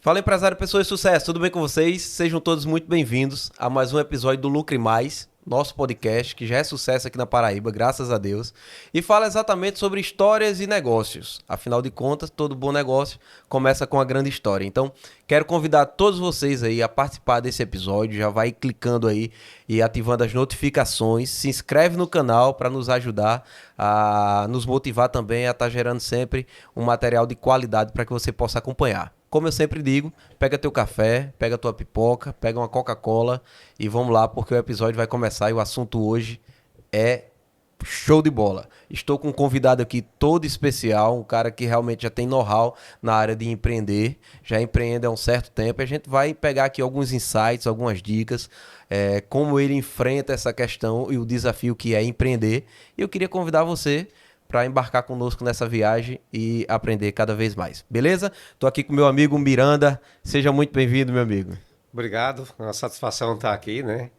Fala, empresário, pessoas de sucesso, tudo bem com vocês? Sejam todos muito bem-vindos a mais um episódio do Lucre Mais, nosso podcast, que já é sucesso aqui na Paraíba, graças a Deus, e fala exatamente sobre histórias e negócios. Afinal de contas, todo bom negócio começa com uma grande história. Então, quero convidar todos vocês aí a participar desse episódio, já vai clicando aí e ativando as notificações, se inscreve no canal para nos ajudar a nos motivar também a estar gerando sempre um material de qualidade para que você possa acompanhar. Como eu sempre digo, pega teu café, pega tua pipoca, pega uma Coca-Cola e vamos lá, porque o episódio vai começar e o assunto hoje é show de bola. Estou com um convidado aqui todo especial, um cara que realmente já tem know-how na área de empreender, já empreende há um certo tempo. E a gente vai pegar aqui alguns insights, algumas dicas, como ele enfrenta essa questão e o desafio que é empreender. E eu queria convidar você para embarcar conosco nessa viagem e aprender cada vez mais. Beleza? Estou aqui com meu amigo Miranda. Seja muito bem-vindo, meu amigo. Obrigado, é uma satisfação estar aqui, né?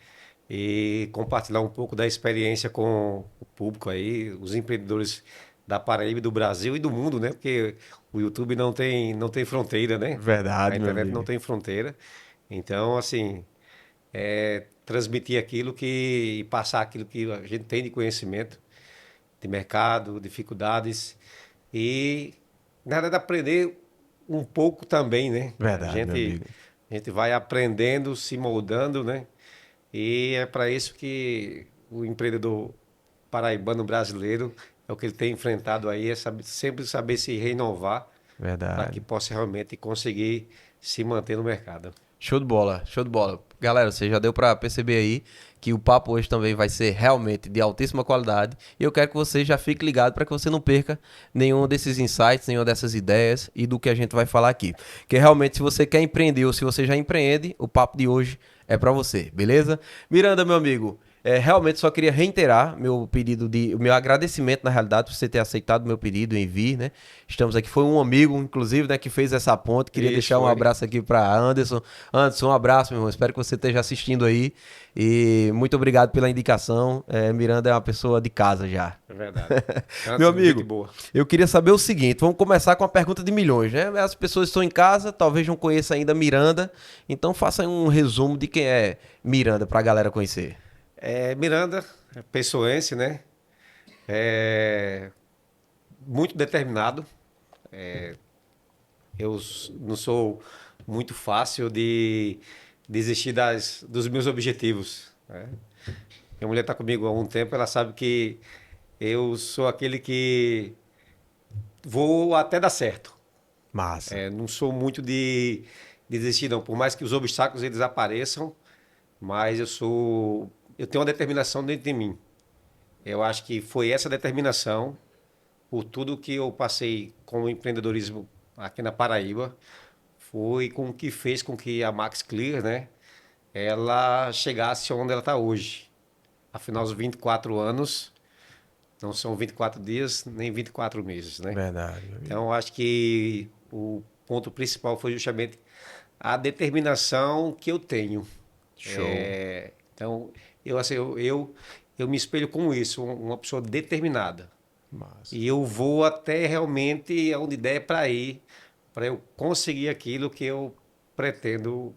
E compartilhar um pouco da experiência com o público aí, os empreendedores da Paraíba, do Brasil e do mundo, né? Porque o YouTube não tem fronteira, né? A Verdade, meu internet não amigo. tem fronteira. Então, assim, transmitir aquilo e passar aquilo que a gente tem de conhecimento, de mercado, dificuldades e, na verdade, aprender um pouco também, né? A Verdade, meu gente, amigo. a gente vai aprendendo, se moldando, né? E é para isso que o empreendedor paraibano brasileiro é o que ele tem enfrentado aí, sempre saber se renovar para que Verdade. possa realmente conseguir se manter no mercado. Show de bola, show de bola. Galera, você já deu para perceber aí que o papo hoje também vai ser realmente de altíssima qualidade. E eu quero que você já fique ligado para que você não perca nenhum desses insights, nenhuma dessas ideias e do que a gente vai falar aqui. Que realmente, se você quer empreender ou se você já empreende, o papo de hoje é para você, beleza? Miranda, meu amigo, realmente só queria reiterar o meu agradecimento, na realidade, por você ter aceitado o meu pedido em vir, né? Estamos aqui, foi um amigo, inclusive, né, que fez essa ponte. Queria Isso deixar um foi. abraço aqui para Anderson. Anderson, um abraço, meu irmão. Espero que você esteja assistindo aí. E muito obrigado pela indicação. Miranda é uma pessoa de casa já. É verdade. Meu Antes, gente amigo, boa. eu queria saber o seguinte: vamos começar com a pergunta de milhões, né? As pessoas estão em casa, talvez não conheçam ainda Miranda. Então faça um resumo de quem é Miranda para a galera conhecer. Miranda, é pessoense, né? É muito determinado. Não sou muito fácil de desistir dos meus objetivos, né? Minha mulher está comigo há um tempo, ela sabe que eu sou aquele que vou até dar certo. Massa. Não sou muito de desistir, não. Por mais que os obstáculos eles apareçam, mas eu tenho uma determinação dentro de mim. Eu acho que foi essa determinação, por tudo que eu passei com o empreendedorismo aqui na Paraíba, foi com o que fez com que a Max Clear, né, ela chegasse onde ela está hoje. Afinal, os 24 anos não são 24 dias nem 24 meses, né? Verdade, meu amigo. Então, eu acho que o ponto principal foi justamente a determinação que eu tenho. Show. Então, eu me espelho com isso, uma pessoa determinada. Massa. E eu vou até realmente onde der para eu conseguir aquilo que eu pretendo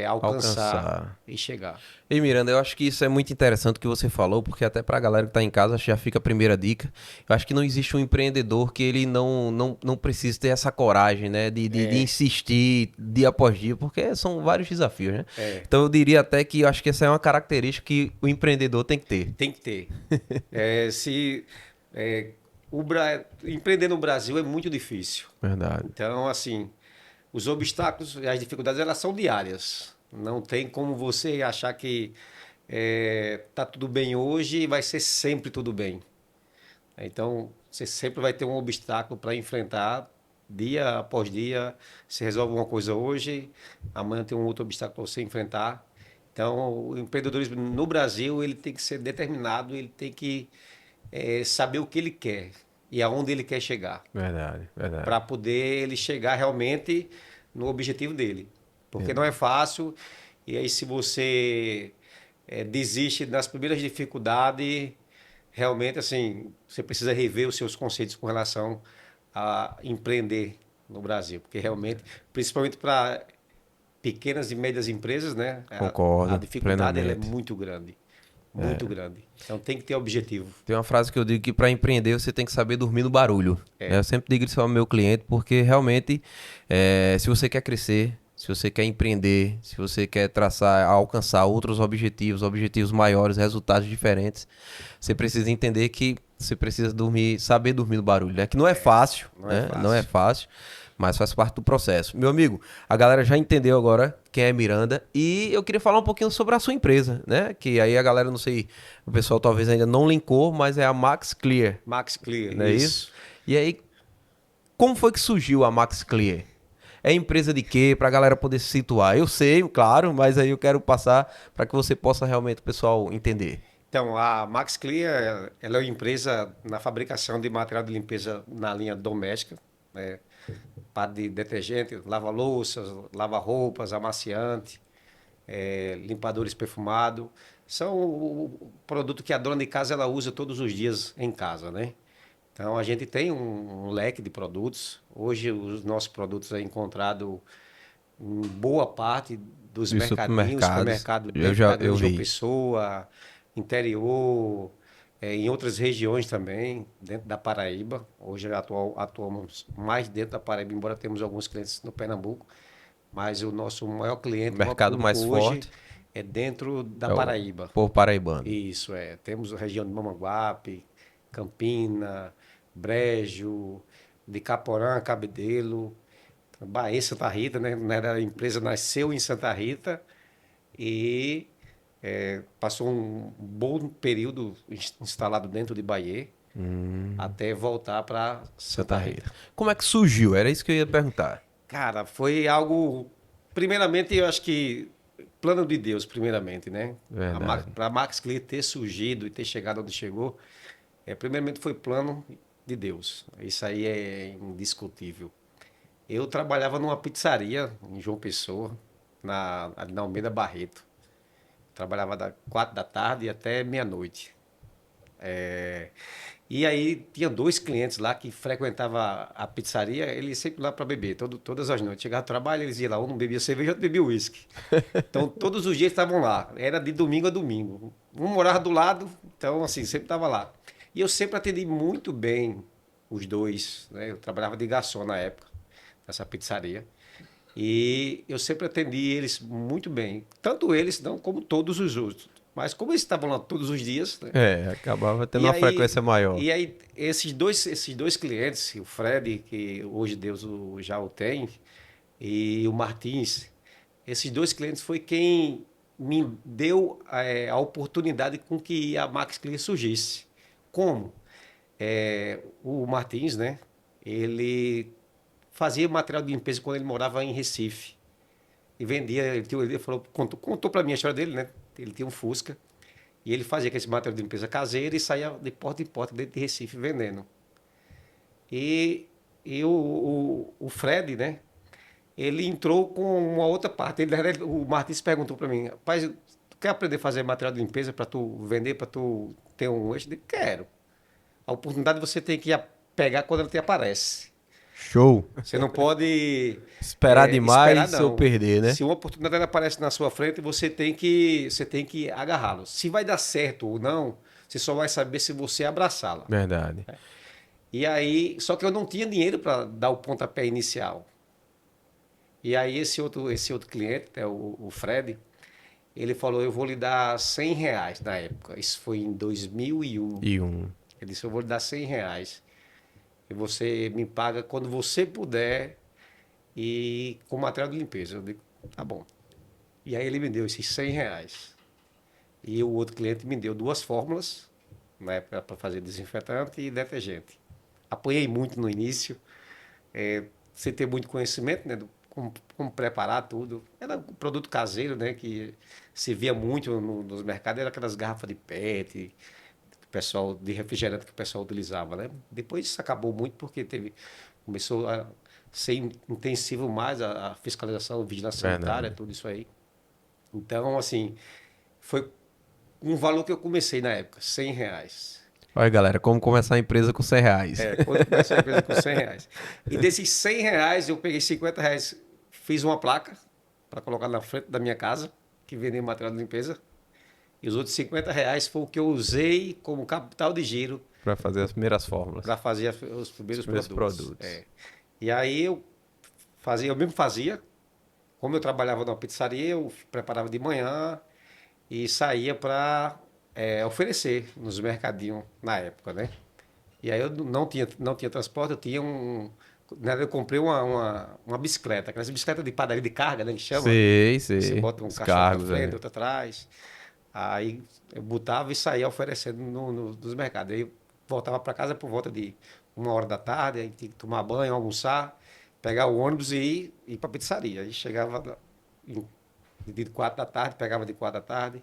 alcançar Alcançar. e chegar. Ei, Miranda, eu acho que isso é muito interessante o que você falou, porque até pra galera que tá em casa, já fica a primeira dica. Eu acho que não existe um empreendedor que ele não precise ter essa coragem, né? De insistir dia após dia, porque são vários desafios, né? É, Então eu diria até que eu acho que essa é uma característica que o empreendedor tem que ter. tem que ter. É, se é, empreender no Brasil é muito difícil. Verdade. Então, assim, os obstáculos e as dificuldades elas são diárias. Não tem como você achar que tá tudo bem hoje e vai ser sempre tudo bem. Então, você sempre vai ter um obstáculo para enfrentar dia após dia. Você resolve uma coisa hoje, amanhã tem um outro obstáculo para você enfrentar. Então, o empreendedorismo no Brasil ele tem que ser determinado, ele tem que saber o que ele quer e aonde ele quer chegar, Verdade, verdade. para poder ele chegar realmente no objetivo dele. Porque não é fácil, e aí se você desiste nas primeiras dificuldades, realmente assim, você precisa rever os seus conceitos com relação a empreender no Brasil, porque realmente, principalmente para pequenas e médias empresas, né? A Concordo dificuldade ela é plenamente. muito grande. Então tem que ter objetivo. Tem uma frase que eu digo que para empreender você tem que saber dormir no barulho. Né? Eu sempre digo isso ao meu cliente porque realmente, se você quer crescer, se você quer empreender, se você quer traçar, alcançar outros objetivos, objetivos maiores, resultados diferentes, você precisa entender que você precisa dormir, saber dormir no barulho, né? Que não é fácil, Não é né? Não é fácil. fácil, mas faz parte do processo. Meu amigo, a galera já entendeu agora quem é Miranda e eu queria falar um pouquinho sobre a sua empresa, né? Que aí a galera, não sei, o pessoal talvez ainda não linkou, mas é a Max Clear, Max Clear, não é isso? isso. E aí, como foi que surgiu a Max Clear? É empresa de quê? Para a galera poder se situar. Eu sei, claro, mas aí eu quero passar para que você possa realmente o pessoal entender. Então, a Max Clear, ela é uma empresa na fabricação de material de limpeza na linha doméstica, né? Parte de detergente, lava-louças, lava-roupas, amaciante, limpadores perfumados. São o produto que a dona de casa ela usa todos os dias em casa, né? Então, a gente tem um leque de produtos. Hoje, os nossos produtos é encontrado em boa parte dos Dos mercadinhos, supermercados, supermercado dentro da eu Grande João vi. Pessoa, interior, em outras regiões também, dentro da Paraíba. Hoje atuamos mais dentro da Paraíba, embora temos alguns clientes no Pernambuco, mas o nosso maior O cliente, o maior mercado público mais hoje forte é dentro da é o Paraíba. povo paraibano. Isso é. Temos a região de Mamanguape, Campina, Brejo, de Caporã, Cabedelo, Bahia, Santa Rita, né? A empresa nasceu em Santa Rita e passou um bom período instalado dentro de Bahia até voltar para Santa Santa Rita. Rita. Como é que surgiu? Era isso que eu ia perguntar. Cara, foi algo. Primeiramente, eu acho que plano de Deus, primeiramente, né? Verdade. Para a Max Clear ter surgido e ter chegado onde chegou, primeiramente foi plano de Deus. Isso aí é indiscutível. Eu trabalhava numa pizzaria em João Pessoa, ali na Almeida Barreto. Trabalhava das 4 da tarde até meia-noite. E aí tinha dois clientes lá que frequentavam a pizzaria, eles sempre lá para beber, todas as noites. Chegava do trabalho, eles iam lá, um não bebia cerveja, outro bebia uísque. Então todos os dias estavam lá, era de domingo a domingo. Um morava do lado, então assim, sempre estava lá. E eu sempre atendi muito bem os dois, né? Eu trabalhava de garçom na época, nessa pizzaria. E eu sempre atendi eles muito bem. Tanto eles, não como todos os outros. Mas como eles estavam lá todos os dias, né? Acabava tendo E uma aí, frequência maior. e aí esses dois clientes, o Fred, que hoje Deus já o tem, e o Martins, esses dois clientes foi quem me deu a oportunidade com que a Max Clear surgisse. Como? O Martins, né? Ele fazia material de limpeza quando ele morava em Recife. E vendia, ele falou, contou para mim a história dele, né? Ele tinha um Fusca. E ele fazia esse material de limpeza caseira e saía de porta em porta dentro de Recife vendendo. E, e o Fred, né? Ele entrou com uma outra parte. O Martins perguntou para mim, rapaz, tu quer aprender a fazer material de limpeza para tu vender, para tu ter um eixo? Eu disse, quero. A oportunidade você tem que pegar quando ela te aparece. Show. Você não pode Esperar esperar, demais ou não. perder, né? Se uma oportunidade aparece na sua frente, você tem que agarrá-lo. Se vai dar certo ou não, você só vai saber se você abraçá-la. Verdade. E aí, só que eu não tinha dinheiro para dar o pontapé inicial. E aí esse outro cliente, né, o Fred, ele falou, eu vou lhe dar R$ 100 na época. Isso foi em 2001. E um. Ele disse, eu vou lhe dar R$ 100. E você me paga quando você puder e com material de limpeza. Eu digo, tá bom. E aí ele me deu esses R$ 100. E o outro cliente me deu duas fórmulas, né, para fazer desinfetante e detergente. Apanhei muito no início, sem ter muito conhecimento, né, como preparar tudo. Era um produto caseiro, né, que se via muito nos mercados, era aquelas garrafas de PET, pessoal de refrigerante que o pessoal utilizava, né? Depois isso acabou muito porque começou a ser intensivo mais a fiscalização, a vigilância sanitária, Verdade. tudo isso aí. Então, assim, foi um valor que eu comecei na época, R$ 100. Olha, galera, como começar a empresa com R$ 100. Quando eu comecei a empresa com R$ 100. E desses R$ 100, eu peguei R$ 50, fiz uma placa para colocar na frente da minha casa, que vendia material de limpeza. E os outros R$ 50 foi o que eu usei como capital de giro Para fazer as primeiras fórmulas. para fazer os primeiros produtos. produtos. E aí eu mesmo fazia. Como eu trabalhava numa pizzaria, eu preparava de manhã e saía para oferecer nos mercadinhos na época, né? E aí eu não tinha transporte, eu tinha eu comprei uma bicicleta, aquelas bicicletas de padaria de carga, né, que chama. Sei. Você bota um Os caixão cargos, na frente, outro atrás. Aí eu botava e saía oferecendo nos mercados. Aí eu voltava para casa por volta de 1 hora da tarde, aí tinha que tomar banho, almoçar, pegar o ônibus e ir para a pizzaria. Aí chegava de 4 da tarde, pegava de 4 da tarde,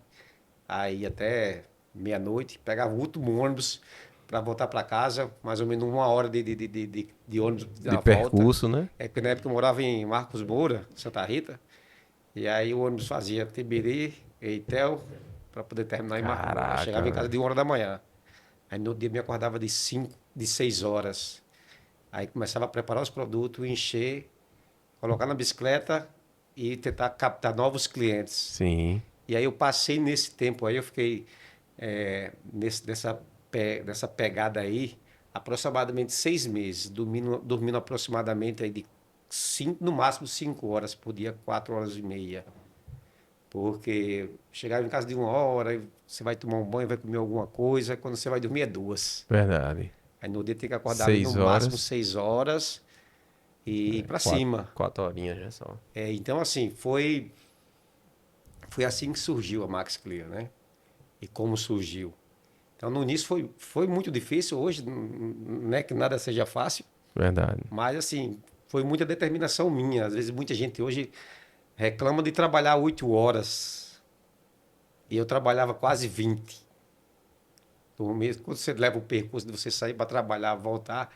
aí até meia-noite, pegava o último ônibus para voltar para casa, mais ou menos 1 hora de ônibus de na percurso, volta. né? Porque na época eu morava em Marcos Moura, Santa Rita, e aí o ônibus fazia Tibiri, Eitel, para poder terminar em Marcos Moura. Caraca, Chegava em casa velho. de 1 hora da manhã. Aí no dia me acordava de 6 horas. Aí começava a preparar os produtos, encher, colocar na bicicleta e tentar captar novos clientes. Sim. E aí eu passei nesse tempo aí, eu fiquei nessa pegada aí, aproximadamente 6 meses, dormindo aproximadamente aí de no máximo 5 horas por dia, 4 horas e meia. Porque chegava em casa de 1 hora, aí você vai tomar um banho, vai comer alguma coisa, quando você vai dormir é 2. Verdade. Aí no dia tem que acordar ali no 6 máximo horas. 6 horas e ir para cima. 4 horinhas já só. Então, assim, foi assim que surgiu a Max Clear, né? E como surgiu. Então, no início foi muito difícil. Hoje, não é que nada seja fácil, Verdade. mas, assim, foi muita determinação minha. Às vezes, muita gente hoje reclama de trabalhar 8 horas. E eu trabalhava quase 20. Então, mesmo quando você leva o percurso de você sair para trabalhar, voltar,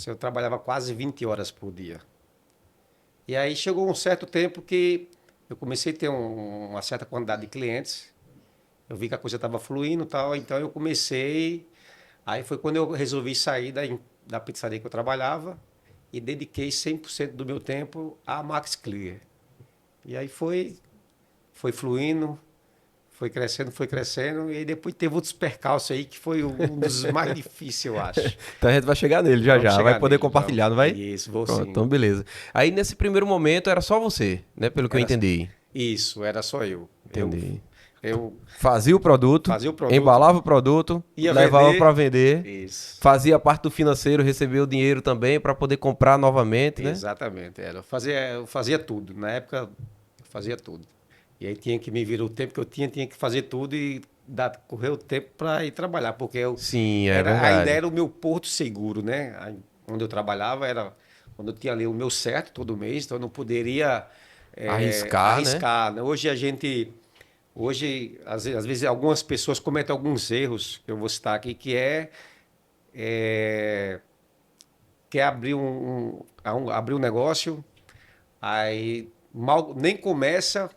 eu trabalhava quase 20 horas por dia. E aí chegou um certo tempo que eu comecei a ter uma certa quantidade de clientes. Eu vi que a coisa estava fluindo e tal, então eu comecei. Aí foi quando eu resolvi sair da pizzaria que eu trabalhava e dediquei 100% do meu tempo à Max Clear. E aí foi fluindo, foi crescendo, e aí depois teve outros percalços aí que foi um dos mais difíceis, eu acho. Então a gente vai chegar nele já Vamos já. Vai chegar poder nele, compartilhar, não vai? Isso, vou Pronto, sim. então beleza. Aí nesse primeiro momento era só você, né? Pelo que eu Era- entendi. Isso, era só eu. Entendi. Eu Fazia o produto, fazia o produto, embalava o produto, ia levava vender. para vender, Isso. fazia a parte do financeiro, recebia o dinheiro também para poder comprar novamente, né? Exatamente. Eu fazia tudo. Na época, eu fazia tudo. E aí tinha que me virar o tempo que eu tinha que fazer tudo e correr o tempo para ir trabalhar, porque Sim, é ainda verdade. era o meu porto seguro, né? Onde eu trabalhava era quando eu tinha ali o meu certo todo mês, então eu não poderia Arriscar, né? Hoje, às vezes, algumas pessoas cometem alguns erros, que eu vou citar aqui, é, quer abrir um negócio, aí mal nem começa.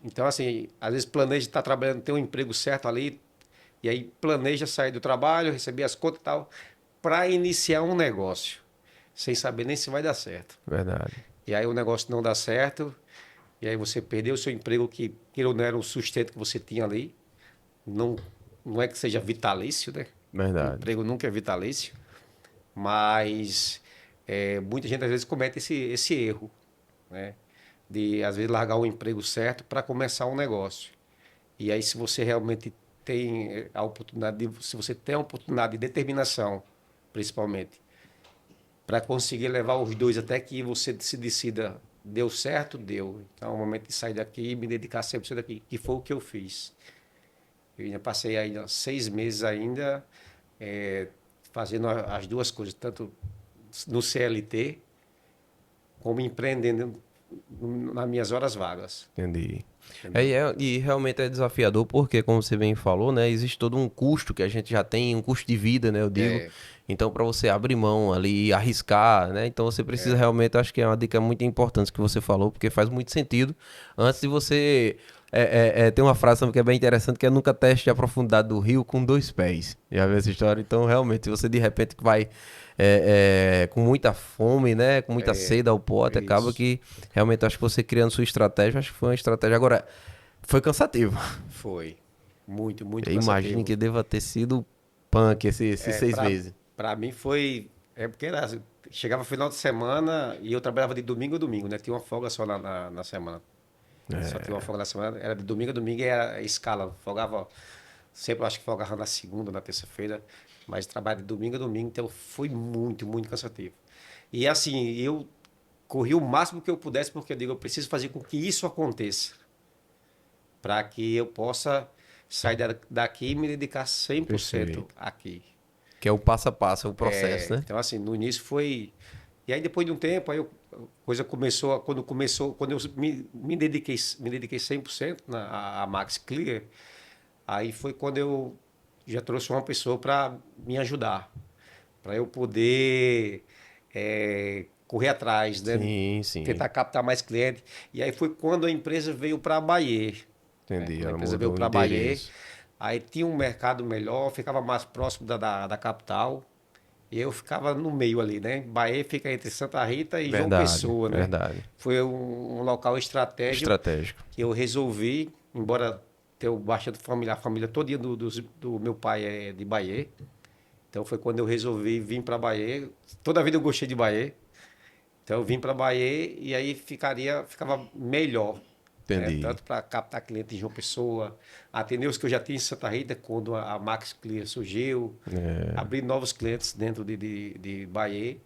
Então, assim, às vezes planeja estar trabalhando, ter um emprego certo ali, e aí planeja sair do trabalho, receber as contas e tal, para iniciar um negócio, sem saber nem se vai dar certo. Verdade. E aí o negócio não dá certo, e aí você perdeu o seu emprego, que não era o sustento que você tinha ali. Não, não é que seja vitalício, né? O Verdade. emprego nunca é vitalício, mas muita gente às vezes comete esse erro, né? De às vezes largar o emprego certo para começar um negócio. E aí se você realmente tem a oportunidade, se você tem a oportunidade de determinação, principalmente, para conseguir levar os dois até que você se decida, deu certo, deu. Então é o momento de sair daqui e me dedicar 100% daqui, que foi o que eu fiz. Eu ainda passei ainda 6 meses ainda fazendo as duas coisas, tanto no CLT como empreendendo nas minhas horas vagas. Entendi. Entendeu? E realmente é desafiador porque, como você bem falou, né, existe todo um custo que a gente já tem, um custo de vida, né, eu digo. Então, para você abrir mão ali, arriscar, né, então você precisa realmente, acho que é uma dica muito importante que você falou, porque faz muito sentido antes de você Tem uma frase também que é bem interessante, que é nunca teste a profundidade do rio com dois pés. Já viu essa história? Então, realmente, você de repente vai com muita fome, né? Com muita sede ao pote, acaba Isso. que realmente acho que você criando sua estratégia, acho que foi uma estratégia. Agora, foi cansativo. Foi. Muito, muito Eu imagino cansativo. que deva ter sido punk esses É, 6 meses. para mim foi. É porque era, chegava final de semana e eu trabalhava de domingo a domingo, né? Tinha uma folga só na semana. Só tinha uma folga na semana. Era de domingo a domingo e era escala. Folgava. Sempre acho que folgava na segunda, na terça-feira. Mas trabalho de domingo a domingo, então foi muito, muito cansativo. E assim, eu corri o máximo que eu pudesse, porque eu digo, eu preciso fazer com que isso aconteça. Para que eu possa sair daqui e me dedicar 100% Perfeito. aqui. Que é o passo a passo, é o processo, né? Então, assim, no início foi. E aí, depois de um tempo, aí a coisa começou. Quando eu me dediquei 100% a Max Clear, aí foi quando eu já trouxe uma pessoa para me ajudar, para eu poder correr atrás, né? Sim, sim. Tentar captar mais clientes. E aí foi quando a empresa veio para a Bahia. Entendi. Quando a Ela empresa veio mudou o para a Bahia, endereço. aí tinha um mercado melhor, ficava mais próximo da capital. E eu ficava no meio ali, né? Bahia fica entre Santa Rita e João Verdade, Pessoa, né? verdade. Foi um local estratégico Estratégico. que eu resolvi, embora ter bastante família, a família todinha do meu pai é de Bahia. Então foi quando eu resolvi vir para Bahia. Toda a vida eu gostei de Bahia. Então eu vim para Bahia e aí ficava melhor, né? Entendi. Tanto para captar cliente em João Pessoa, atender os que eu já tinha em Santa Rita quando a Max Clear surgiu, abrir novos clientes dentro de Bahia.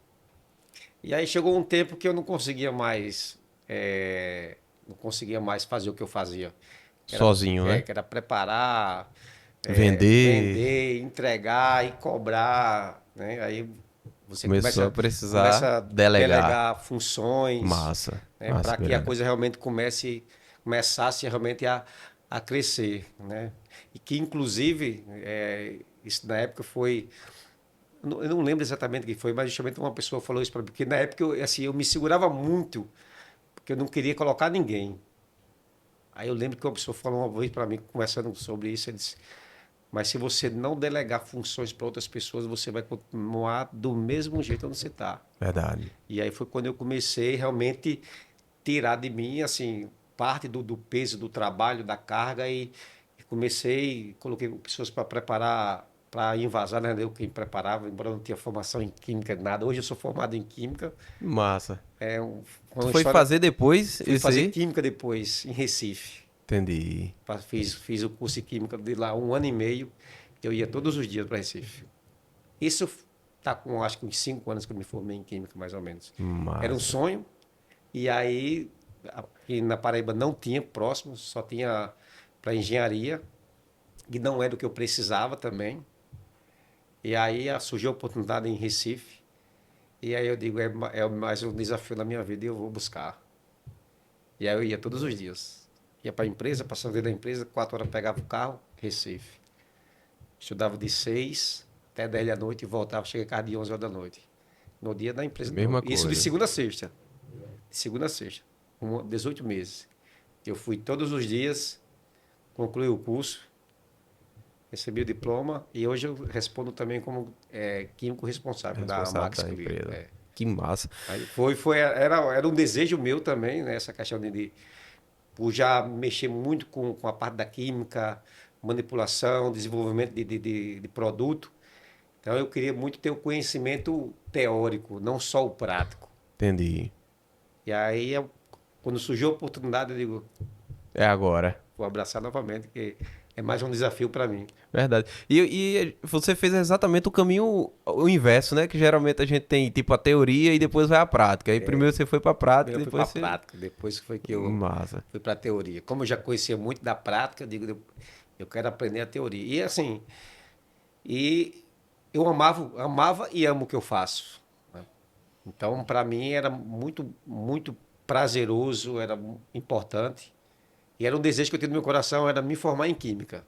E aí chegou um tempo que eu não conseguia mais fazer o que eu fazia. Sozinho, né? Que era preparar, Vender. vender, entregar e cobrar, né? Aí você Começou a começa precisar a delegar. delegar funções, Massa. né? Massa, Para que a Miranda. coisa realmente começasse realmente a crescer, né? E que inclusive isso na época foi eu não lembro exatamente o que foi, mas justamente uma pessoa falou isso para mim, porque na época eu me segurava muito, porque eu não queria colocar ninguém. Aí eu lembro que uma pessoa falou uma vez para mim, conversando sobre isso, ele disse, mas se você não delegar funções para outras pessoas, você vai continuar do mesmo jeito onde você está. Verdade. E aí foi quando eu comecei realmente tirar de mim, assim, parte do peso do trabalho, da carga e comecei, coloquei pessoas para preparar, para invasar, né? Eu quem preparava, embora eu não tinha formação em química, nada. Hoje eu sou formado em química. Massa. Foi Tu uma foi história. fazer depois Fui isso fazer aí? química depois, em Recife. Entendi. Fiz o curso de química de lá 1 ano e meio. Eu ia todos os dias para Recife. Isso tá com acho que uns 5 anos que eu me formei em química, mais ou menos. Era um Massa. sonho. E aí, aqui na Paraíba não tinha próximo, só tinha para engenharia, e não era o que eu precisava também. E aí surgiu a oportunidade em Recife. E aí eu digo, é mais um desafio na minha vida e eu vou buscar. E aí eu ia todos os dias. Ia para a empresa, passava dentro da empresa, 4 horas pegava o carro, Recife. Estudava de 6 até 10 da noite e voltava, chega em casa de 11 horas da noite. No dia da empresa de novo. Mesma Isso de coisa. segunda a sexta. De segunda a sexta. 18 meses. Eu fui todos os dias, concluí o curso, recebi o diploma e hoje eu respondo também como químico responsável da Responsável Max da Clear. empresa. Que massa. Aí era um desejo meu também, né? Essa questão por já mexer muito com a parte da química, manipulação, desenvolvimento de produto. Então eu queria muito ter o conhecimento teórico, não só o prático. Entendi. E aí, quando surgiu a oportunidade, eu digo, É agora. vou abraçar novamente, que é mais um desafio para mim. Verdade. E você fez exatamente o caminho o inverso, né? Que geralmente a gente tem tipo a teoria e depois vai a prática. Aí primeiro você foi pra prática Eu e fui para a depois você. prática, depois foi que eu Massa. fui para a teoria. Como eu já conhecia muito da prática, eu digo, eu quero aprender a teoria. E assim, eu amava e amo o que eu faço, né? Então, para mim era muito, muito prazeroso, era importante. E era um desejo que eu tinha no meu coração, era me formar em química,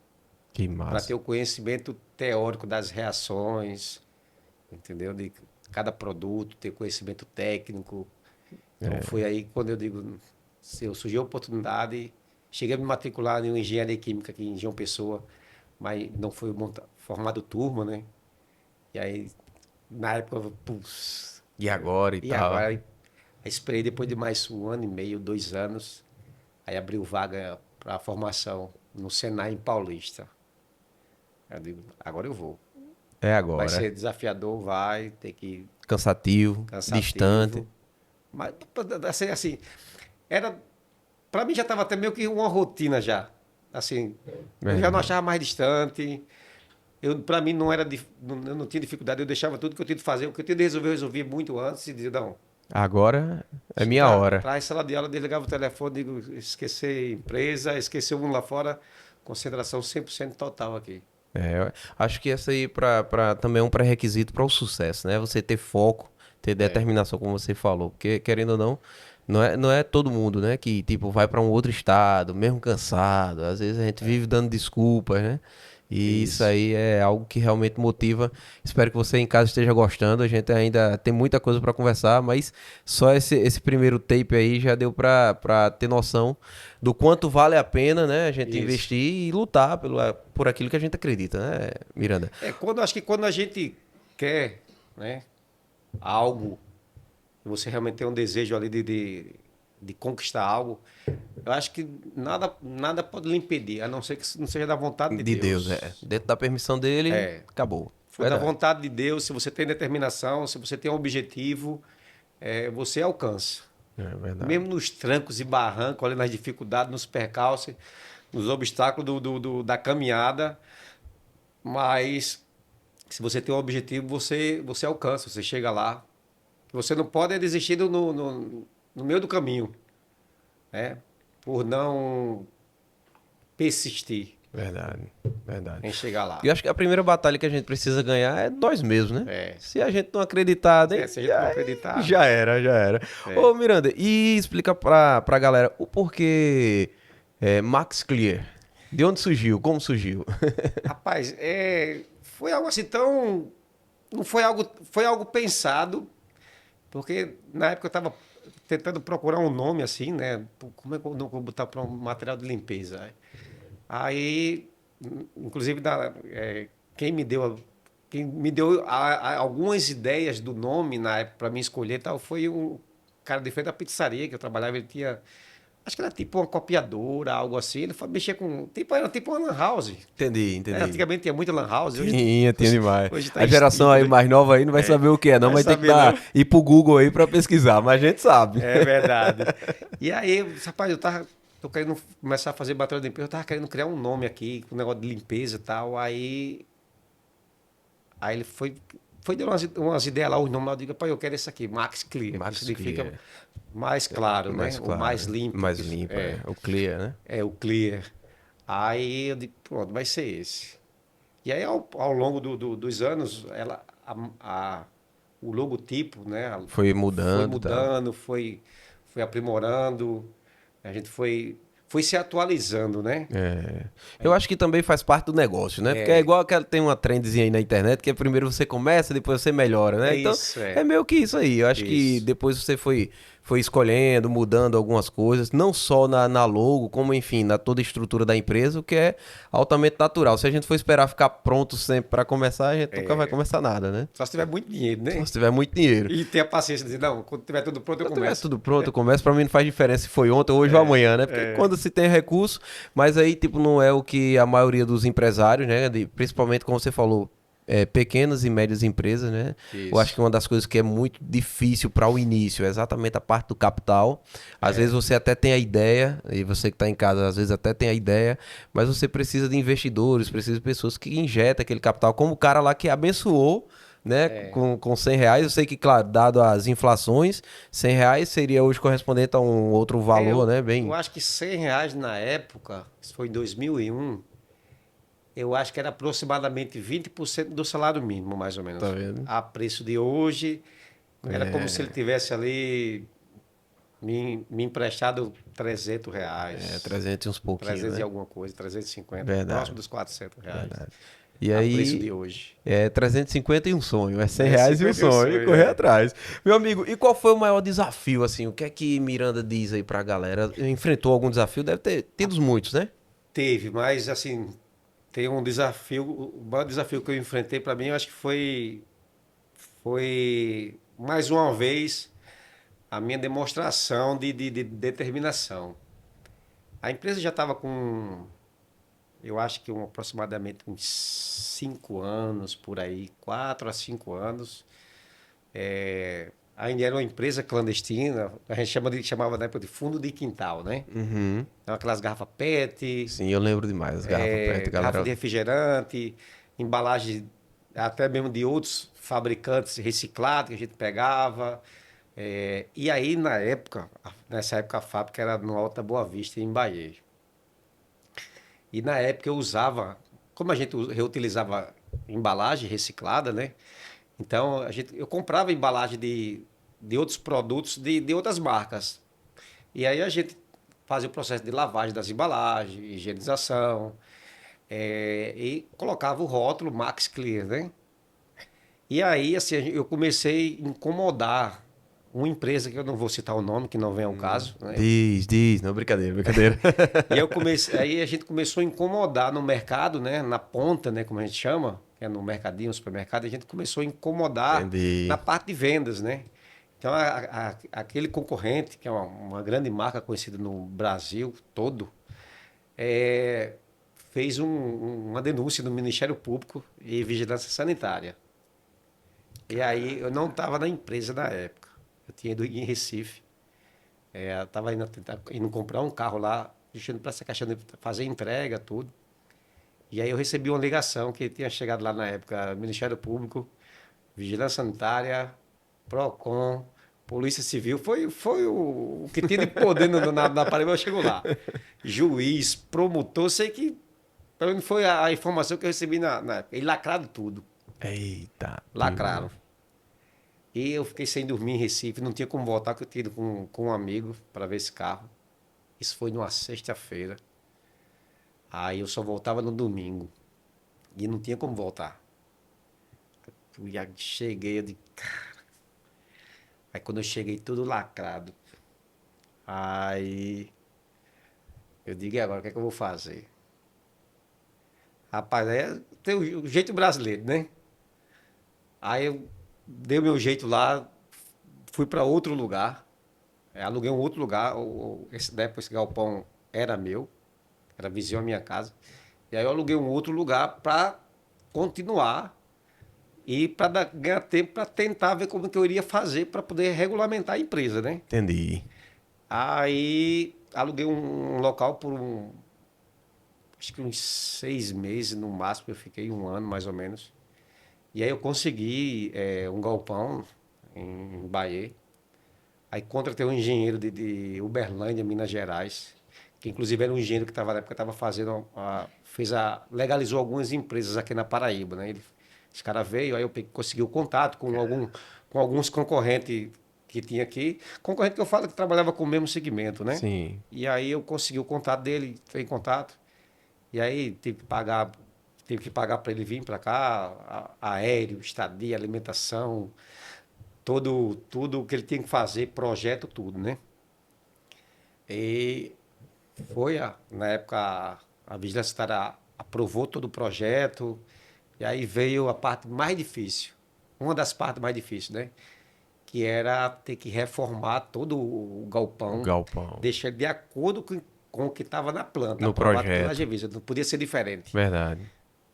Que para ter massa. o conhecimento teórico das reações, entendeu? De cada produto, ter conhecimento técnico. Então foi aí quando eu digo, se eu surgiu a oportunidade, Cheguei a me matricular em engenharia química aqui em João Pessoa, mas não foi formado turma, né? E aí, na época, putz, E agora e e tal. agora? Aí esperei depois de mais 1 ano e meio, 2 anos, aí abriu vaga para formação no Senai em Paulista. Eu digo, agora eu vou. É Vai agora. ser desafiador, vai ter que Cansativo, distante. cansativo. Mas assim, era para mim já estava até meio que uma rotina já. Assim, eu já não Verdade. achava mais distante. Para mim não era, eu não tinha dificuldade. Eu deixava tudo que eu tinha de fazer, o que eu tinha de resolver, eu resolvia muito antes e dizia, não, Agora é minha chegar hora. atrás, sala de aula, desligava o telefone, digo, esquecer empresa, esquecer o mundo lá fora, concentração 100% total aqui. Eu acho que essa aí também é um pré-requisito para o sucesso, né? Você ter foco, ter determinação, como você falou. Porque, querendo ou não, não é todo mundo, né? Que, tipo, vai para um outro estado, mesmo cansado. Às vezes a gente vive dando desculpas, né? E isso Isso. aí é algo que realmente motiva. Espero que você em casa esteja gostando. A gente ainda tem muita coisa para conversar, mas só esse primeiro tape aí já deu para ter noção do quanto vale a pena, né, a gente Isso. investir e lutar por aquilo que a gente acredita, né, Miranda? Acho que quando a gente quer, né, algo, você realmente tem um desejo ali de conquistar algo, eu acho que nada pode lhe impedir, a não ser que não seja da vontade de De Deus, Deus. dentro da permissão dele, acabou. For da Verdade. vontade de Deus, se você tem determinação, se você tem um objetivo, você alcança. É verdade. Mesmo nos trancos e barrancos, ali nas dificuldades, nos percalços, nos obstáculos da caminhada, mas se você tem um objetivo, você alcança, você chega lá. Você não pode desistir no meio do caminho, né? Por não persistir Verdade. Verdade. em chegar E lá. eu acho que a primeira batalha que a gente precisa ganhar é nós mesmos, né? É. Se a gente não acreditar, né? Se a gente não acreditar, Já era, já era. Ô, Miranda, e explica pra galera o porquê Max Clear. De onde surgiu? Como surgiu? rapaz, foi algo assim tão. Não foi algo pensado, porque na época eu estava tentando procurar um nome assim, né? Como é que eu não vou botar para um material de limpeza? Aí, inclusive, quem me deu algumas ideias do nome na época para mim escolher e tal, foi um cara de frente da pizzaria que eu trabalhava, ele tinha. Acho que era tipo uma copiadora, algo assim. Ele foi mexer com. Era tipo uma lan house. Entendi, Né? entendi. Antigamente tinha muita lan house, Tinha demais. hoje está A geração extinto, aí né? mais nova aí não vai saber o que é, não, Vai vai ter que saber, não? ir pro Google aí pra pesquisar, mas a gente sabe. É verdade. E aí, rapaz, tô querendo começar a fazer batalha de limpeza, eu tava querendo criar um nome aqui, com um negócio de limpeza e tal. Aí ele foi dando umas ideias lá, os nomes lá, eu digo, pai, eu quero esse aqui, Max Clear, que Max significa Clear, mais claro, mais né? O claro, mais né? limpo. Mais limpo, o Clear, né? É o Clear. Aí eu digo, pronto, vai ser esse. E aí, ao longo dos anos, o logotipo, né, Foi foi mudando, tá? mudando, foi aprimorando, a gente foi se atualizando, né? Eu acho que também faz parte do negócio, né? Porque é igual aquela, tem uma trendzinha aí na internet que é primeiro você começa, depois você melhora, né? É Então, isso, é meio que isso aí. Eu acho que isso. depois você foi escolhendo, mudando algumas coisas, não só na logo, como enfim, na toda a estrutura da empresa, o que é altamente natural. Se a gente for esperar ficar pronto sempre para começar, a gente nunca vai começar nada, né? Só se tiver muito dinheiro, Só né? se tiver muito dinheiro. E ter a paciência de dizer, não, quando tiver tudo pronto, eu Quando tiver começo. tudo pronto, eu começo. Pra mim não faz diferença se foi ontem, hoje ou amanhã, né? Porque quando se tem recurso, mas aí, tipo, não é o que a maioria dos empresários, né? Principalmente, como você falou, pequenas e médias empresas, né? Eu acho Isso. que uma das coisas que é muito difícil para o início é exatamente a parte do capital. Às vezes você até tem a ideia, e você que está em casa, às vezes até tem a ideia, mas você precisa de investidores, precisa de pessoas que injetam aquele capital, como o cara lá que abençoou, né, com R$ 100. Eu sei que, claro, dado as inflações, R$ 100 seria hoje correspondente a um outro valor, né, Eu bem... acho que R$ 100 na época, isso foi em 2001, eu acho que era aproximadamente 20% do salário mínimo, mais ou Tá menos. vendo? A preço de hoje, era como se ele tivesse ali me emprestado R$ 300. 300 e uns pouquinhos, 300 e né? alguma coisa, 350, Verdade, próximo dos R$ 400. verdade. E a preço de aí, hoje. é 350 e um sonho, é 100 É reais e um 50 e um sonho, e sonho, correr é. atrás. Meu amigo, e qual foi o maior desafio, assim? O que é que Miranda diz aí pra galera? Enfrentou algum desafio? Deve ter tido muitos, né? Teve, mas assim, tem um desafio, o maior desafio que eu enfrentei para mim, eu acho que foi mais uma vez a minha demonstração de determinação. A empresa já estava com, eu acho que aproximadamente uns 5 anos por aí, 4 a 5 anos. Ainda era uma empresa clandestina, a gente chamava na época de fundo de quintal, né? Uhum. Então, aquelas garrafas PET, Sim, eu lembro demais. As garrafas perto, garrafa galera. de refrigerante, embalagem até mesmo de outros fabricantes reciclados que a gente pegava. E aí, nessa época, a fábrica era no Alta Boa Vista, em Bahia. E na época eu usava, como a gente reutilizava embalagem reciclada, né? Então eu comprava embalagem de outros produtos de outras marcas. E aí a gente fazia o processo de lavagem das embalagens, higienização, e colocava o rótulo Max Clear, né? E aí, assim, eu comecei a incomodar uma empresa que eu não vou citar o nome, que não vem ao caso, né? Diz. Não, brincadeira, brincadeira. Aí a gente começou a incomodar no mercado, né? Na ponta, né? Como a gente chama, que é no mercadinho, no supermercado, a gente começou a incomodar na Entendi. parte de vendas, né? Então, aquele concorrente, que é uma grande marca conhecida no Brasil todo, é, fez uma denúncia no Ministério Público e Vigilância Sanitária. E aí eu não estava na empresa na época. Eu tinha ido em Recife. Eu estava indo comprar um carro lá, deixando para essa questão de fazer entrega, tudo. E aí eu recebi uma ligação que tinha chegado lá na época, Ministério Público, Vigilância Sanitária, PROCON, Polícia Civil. Foi o que tinha de poder na Paraíba, eu chego lá. Juiz, promotor, sei que pelo menos foi a informação que eu recebi na época. E lacraram tudo. Eita, Lacraram. E eu fiquei sem dormir em Recife, não tinha como voltar, porque eu tinha ido com um amigo para ver esse carro. Isso foi numa sexta-feira. Aí eu só voltava no domingo. E não tinha como voltar. Eu já cheguei, eu de... Aí quando eu cheguei, tudo lacrado. Aí eu digo, e agora, o que é que eu vou fazer? Rapaz, tem o jeito brasileiro, né? Aí eu dei o meu jeito lá, fui para outro lugar. Aluguei um outro lugar. Esse galpão era meu, era vizinho à minha casa. E aí eu aluguei um outro lugar para continuar e para ganhar tempo para tentar ver como que eu iria fazer para poder regulamentar a empresa, né? entendi. Aí aluguei um local por acho que uns 6 meses no máximo, eu fiquei um ano mais ou menos. E aí eu consegui um galpão em Bahia. Aí contratei um engenheiro de Uberlândia, Minas Gerais, que inclusive era um engenheiro que estava na época estava fazendo, legalizou algumas empresas aqui na Paraíba, né? Esse cara veio, aí eu consegui o contato com alguns concorrentes que tinha aqui. Concorrente que eu falo que trabalhava com o mesmo segmento, né? Sim. E aí eu consegui o contato dele, entrei em contato. E aí tive que pagar para ele vir para cá, aéreo, estadia, alimentação, tudo o que ele tinha que fazer, projeto, tudo, né? E na época, a Vigilância Sanitária aprovou todo o projeto, e aí veio a parte mais difícil, uma das partes mais difíceis, né? Que era ter que reformar todo o O galpão, galpão. deixar ele de acordo com o que estava na planta, No aprovado pela projeto. Anvisa, não podia ser diferente. Verdade.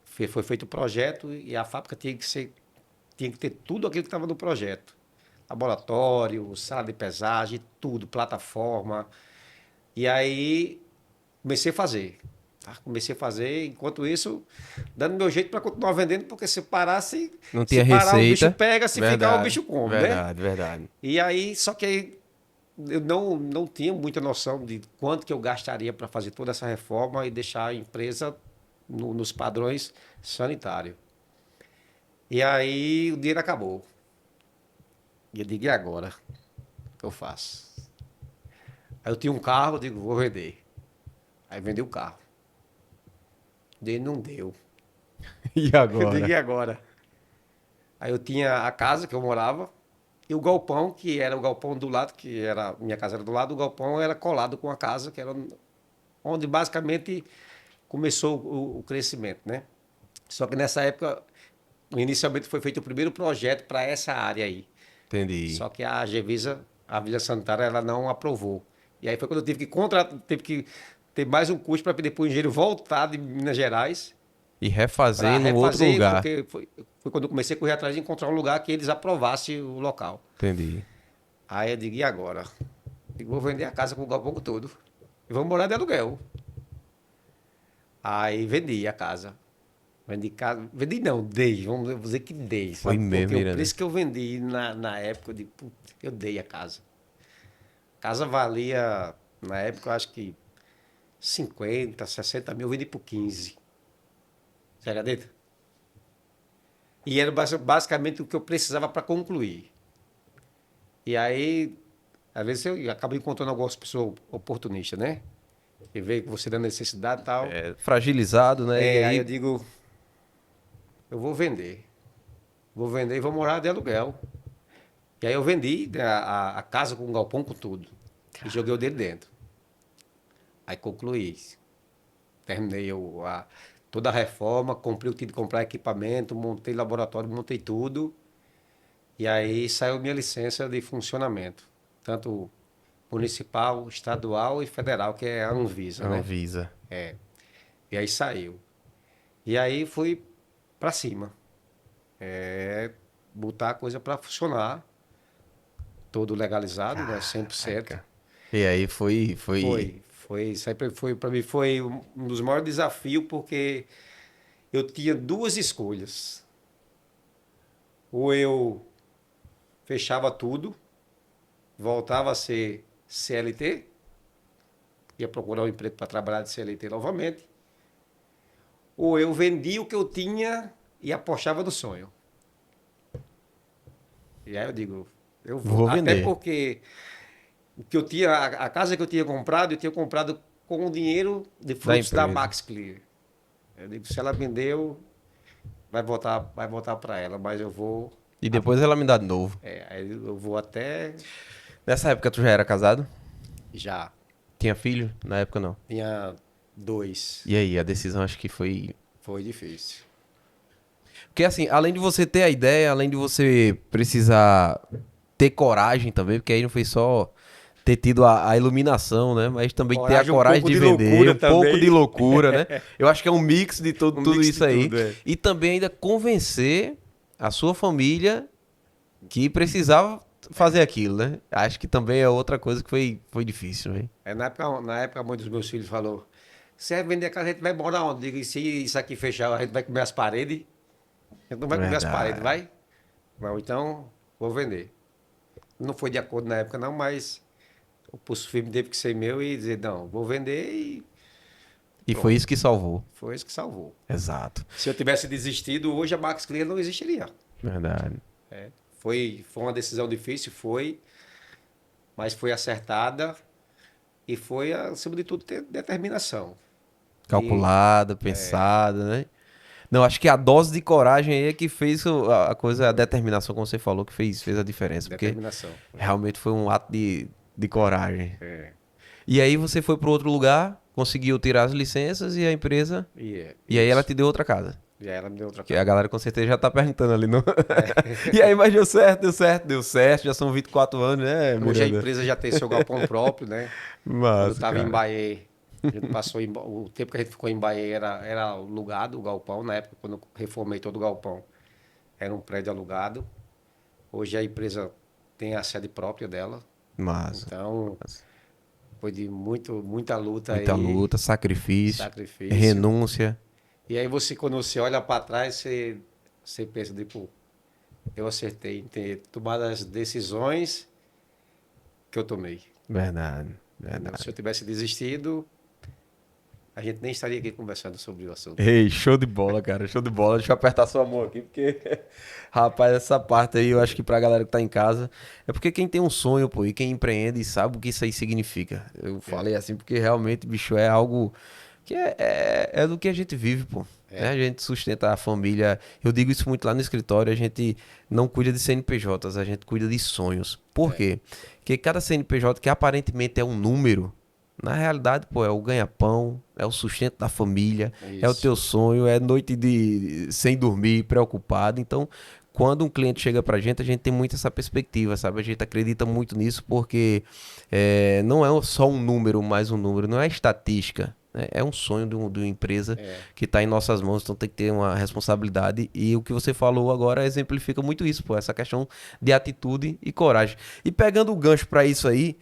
Foi feito o projeto e a fábrica tinha que ter tudo aquilo que estava no projeto. Laboratório, sala de pesagem, tudo, plataforma. E aí comecei a fazer. Tá? Comecei a fazer, enquanto isso, dando meu jeito para continuar vendendo, porque se parasse, Não se tinha parar o bicho receita. pega, se ficar o Verdade. bicho come, né? Verdade, verdade. E aí, só que aí eu não tinha muita noção de quanto que eu gastaria para fazer toda essa reforma e deixar a empresa nos padrões sanitários. E aí o dinheiro acabou. E eu digo, e agora? O que eu faço? Aí eu tinha um carro, eu digo, vou vender. Aí vendi o carro. Dele não deu. E Eu digo, e agora? agora? Aí eu tinha a casa que eu morava e o galpão, que era o galpão do lado, que era, minha casa era do lado, o galpão era colado com a casa, que era onde basicamente começou o crescimento, né? Só que nessa época, inicialmente foi feito o primeiro projeto para essa área aí. Entendi. Só que a Gevisa, a Vila Sanitária, ela não aprovou. E aí foi quando eu tive que ter mais um custo para pedir para o engenheiro voltar de Minas Gerais E para refazer num outro refazer, lugar. porque foi quando eu comecei a correr atrás de encontrar um lugar que eles aprovassem o local. Entendi. Aí eu digo, e agora? Digo, vou vender a casa com o galpão todo. E vamos morar de aluguel. Aí vendi a casa. Vendi casa. Vendi não, dei. Vamos dizer que dei, Foi sabe? mesmo, Porque o Miranda. preço que eu vendi na época, eu digo, putz, eu dei a casa. A casa valia, na época, eu acho que 50, 60 mil, eu vendi por 15. Você acredita? E era basicamente o que eu precisava para concluir. E aí, às vezes eu acabo encontrando algumas pessoas oportunistas, né? E vê que você dá necessidade e tal. É, fragilizado, né? E Aí eu aí, digo, eu vou vender. Vou vender e vou morar de aluguel. E aí eu vendi a casa com o galpão com tudo. E joguei o dele dentro. Aí concluí. Terminei toda a reforma, comprei o que tinha de comprar equipamento, montei laboratório, montei tudo. E aí saiu minha licença de funcionamento. Tanto municipal, estadual e federal, que é a Anvisa, né? Anvisa. E aí saiu. E aí fui pra cima. Botar a coisa para funcionar. Todo legalizado, né? 100%. Caraca. E aí foi. Sempre foi, para mim, foi um dos maiores desafios, porque eu tinha duas escolhas. Ou eu fechava tudo, voltava a ser CLT, ia procurar um emprego para trabalhar de CLT novamente, ou eu vendia o que eu tinha e apostava no sonho. E aí eu digo, eu vou. Vou Até vender. porque o que eu tinha, a casa que eu tinha comprado com o dinheiro de Da frutos da empresa. Max Clear. Eu digo, se ela vendeu, vai voltar para ela, mas eu vou, E depois ela me dá de novo. aí eu vou até Nessa época tu já era casado? já. Tinha filho? Na época não. Tinha dois. E aí, a decisão acho que foi. Foi difícil. Porque assim, além de você ter a ideia, além de você precisar ter coragem também, porque aí não foi só ter tido a iluminação, né? Mas também ter a Coragem, um coragem pouco de de vender, loucura um pouco de também. loucura, né? Eu acho que é um mix de tudo, Um tudo mix isso de aí. tudo, é. E também ainda convencer a sua família que precisava fazer aquilo, né? Acho que também é outra coisa que foi difícil, né? Na época, a mãe dos meus filhos falou: se é vender a casa, a gente vai morar onde? Eu digo, e se isso aqui fechar, a gente vai comer as paredes? A gente não vai comer as paredes, Verdade. vai? Não, então vou vender. Não foi de acordo na época, não, mas o pulso firme teve que ser meu e dizer: não, vou vender e E foi pronto. isso que salvou. Foi isso que salvou. Exato. Se eu tivesse desistido, hoje a Max Clear não existiria. Verdade. Foi uma decisão difícil, foi, mas foi acertada e foi, acima de tudo, ter determinação. E Calculada, pensada, né? Não, acho que a dose de coragem aí é que fez a coisa, a determinação, como você falou, que fez a diferença. Porque determinação. realmente foi um ato de coragem. É. E aí você foi para outro lugar, conseguiu tirar as licenças e a empresa. E aí ela Isso. te deu outra casa. E aí ela me deu outra Que a casa. galera com certeza já tá perguntando ali. No... E aí, mas deu certo, deu certo, deu certo. Já são 24 anos, né, Hoje a Miranda? empresa já tem seu galpão próprio, né? Quando eu Massa, estava em cara. Bahia, a gente passou o tempo que a gente ficou em Bahia era alugado o galpão, na época quando eu reformei todo o galpão, era um prédio alugado. Hoje a empresa tem a sede própria dela. Massa. Então, foi de muita luta Muita aí, luta, sacrifício, sacrifício. renúncia. E aí quando você olha para trás, você pensa, tipo, eu acertei em ter tomado as decisões que eu tomei. Verdade, Entendeu? Se verdade. eu tivesse desistido, a gente nem estaria aqui conversando sobre o assunto. Ei, show de bola, cara, show de bola. Deixa eu apertar sua mão aqui, porque, rapaz, essa parte aí eu acho que pra galera que tá em casa, é porque quem tem um sonho, pô, e quem empreende sabe o que isso aí significa. Eu falei assim porque realmente, bicho, é algo Que é do que a gente vive, pô. Né? A gente sustenta a família. Eu digo isso muito lá no escritório. A gente não cuida de CNPJs, a gente cuida de sonhos. Por quê? Porque cada CNPJ que aparentemente é um número, na realidade, pô, é o ganha-pão, é o sustento da família, é o Isso. teu sonho, é noite sem dormir, preocupado. Então, quando um cliente chega pra gente, a gente tem muito essa perspectiva, sabe? A gente acredita muito nisso porque não é só um número mais um número, não é estatística. Né? É um sonho de uma empresa É. que está em nossas mãos, então tem que ter uma responsabilidade. E o que você falou agora exemplifica muito isso, pô, essa questão de atitude e coragem. E pegando o gancho para isso aí,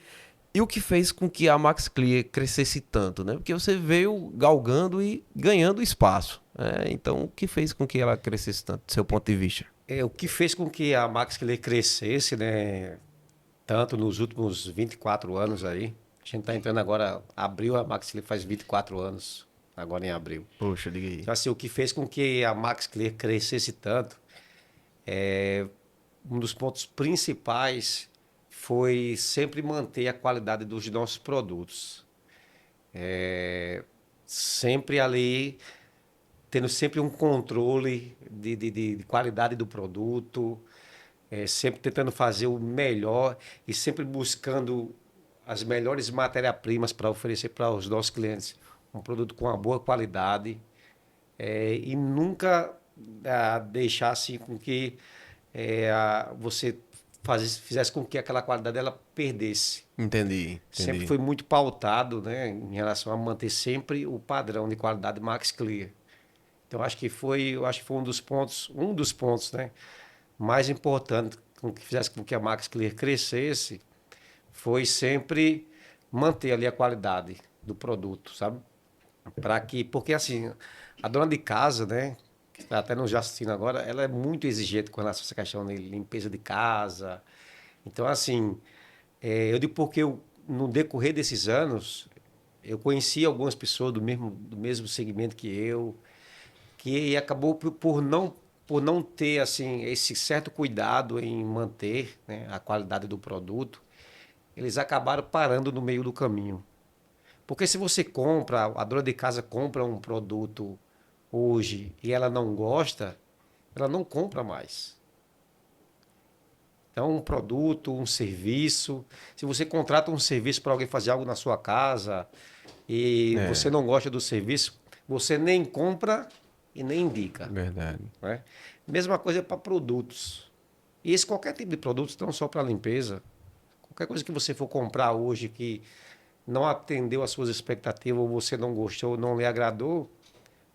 e o que fez com que a Max Clear crescesse tanto, né? Porque você veio galgando e ganhando espaço. Né? Então, o que fez com que ela crescesse tanto, do seu ponto de vista? O que fez com que a Max Clear crescesse, né? Tanto nos últimos 24 anos aí. A gente está entrando agora, abril, a Max Clear faz 24 anos, agora em abril. Poxa, diga aí. Então, assim, o que fez com que a Max Clear crescesse tanto, um dos pontos principais foi sempre manter a qualidade dos nossos produtos. Sempre ali, tendo sempre um controle de qualidade do produto, sempre tentando fazer o melhor e sempre buscando as melhores matérias-primas para oferecer para os nossos clientes um produto com uma boa qualidade, e nunca deixar assim com que você fizesse com que aquela qualidade ela perdesse. Entendi, Sempre entendi. foi muito pautado, né, em relação a manter sempre o padrão de qualidade Max Clear. Então eu acho que foi um dos pontos, né, mais importantes que fizesse com que a Max Clear crescesse foi sempre manter ali a qualidade do produto, sabe? Porque assim, a dona de casa, né, que está até nos assistindo agora, ela é muito exigente com relação a essa questão de limpeza de casa. Então, assim, eu digo porque no decorrer desses anos, eu conheci algumas pessoas do mesmo segmento que eu, que acabou por não ter assim esse certo cuidado em manter, né, a qualidade do produto, eles acabaram parando no meio do caminho. Porque se você compra, a dona de casa compra um produto hoje e ela não gosta, ela não compra mais. Então, um produto, um serviço. Se você contrata um serviço para alguém fazer algo na sua casa e você É, não gosta do serviço, você nem compra e nem indica. verdade. Né? Mesma coisa para produtos. E esse qualquer tipo de produto, não só para limpeza. Qualquer coisa que você for comprar hoje que não atendeu às suas expectativas, ou você não gostou, não lhe agradou,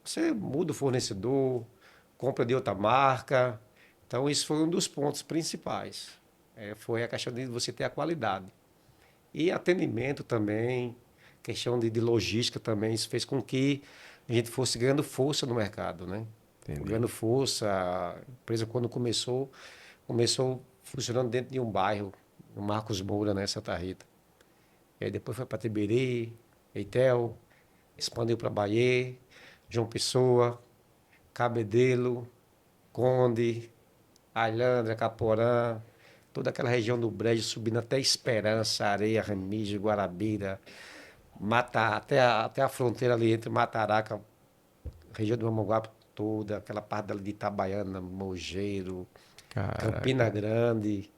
você muda o fornecedor, compra de outra marca. Então, isso foi um dos pontos principais. Foi a questão de você ter a qualidade. E atendimento também, questão de logística também, isso fez com que a gente fosse ganhando força no mercado, né? Entendi. Ganhando força, a empresa quando começou funcionando dentro de um bairro, no Marcos Moura, né, Santa Rita. E aí depois foi para Tiberi, Eitel, expandiu para Bahia, João Pessoa, Cabedelo, Conde, Alhandra, Caporã, toda aquela região do Brejo, subindo até Esperança, Areia, Remígio, Guarabira, até a fronteira ali entre Mataraca, região do Mamanguape toda, aquela parte ali de Itabaiana, Mogeiro, Campina Caraca, Grande.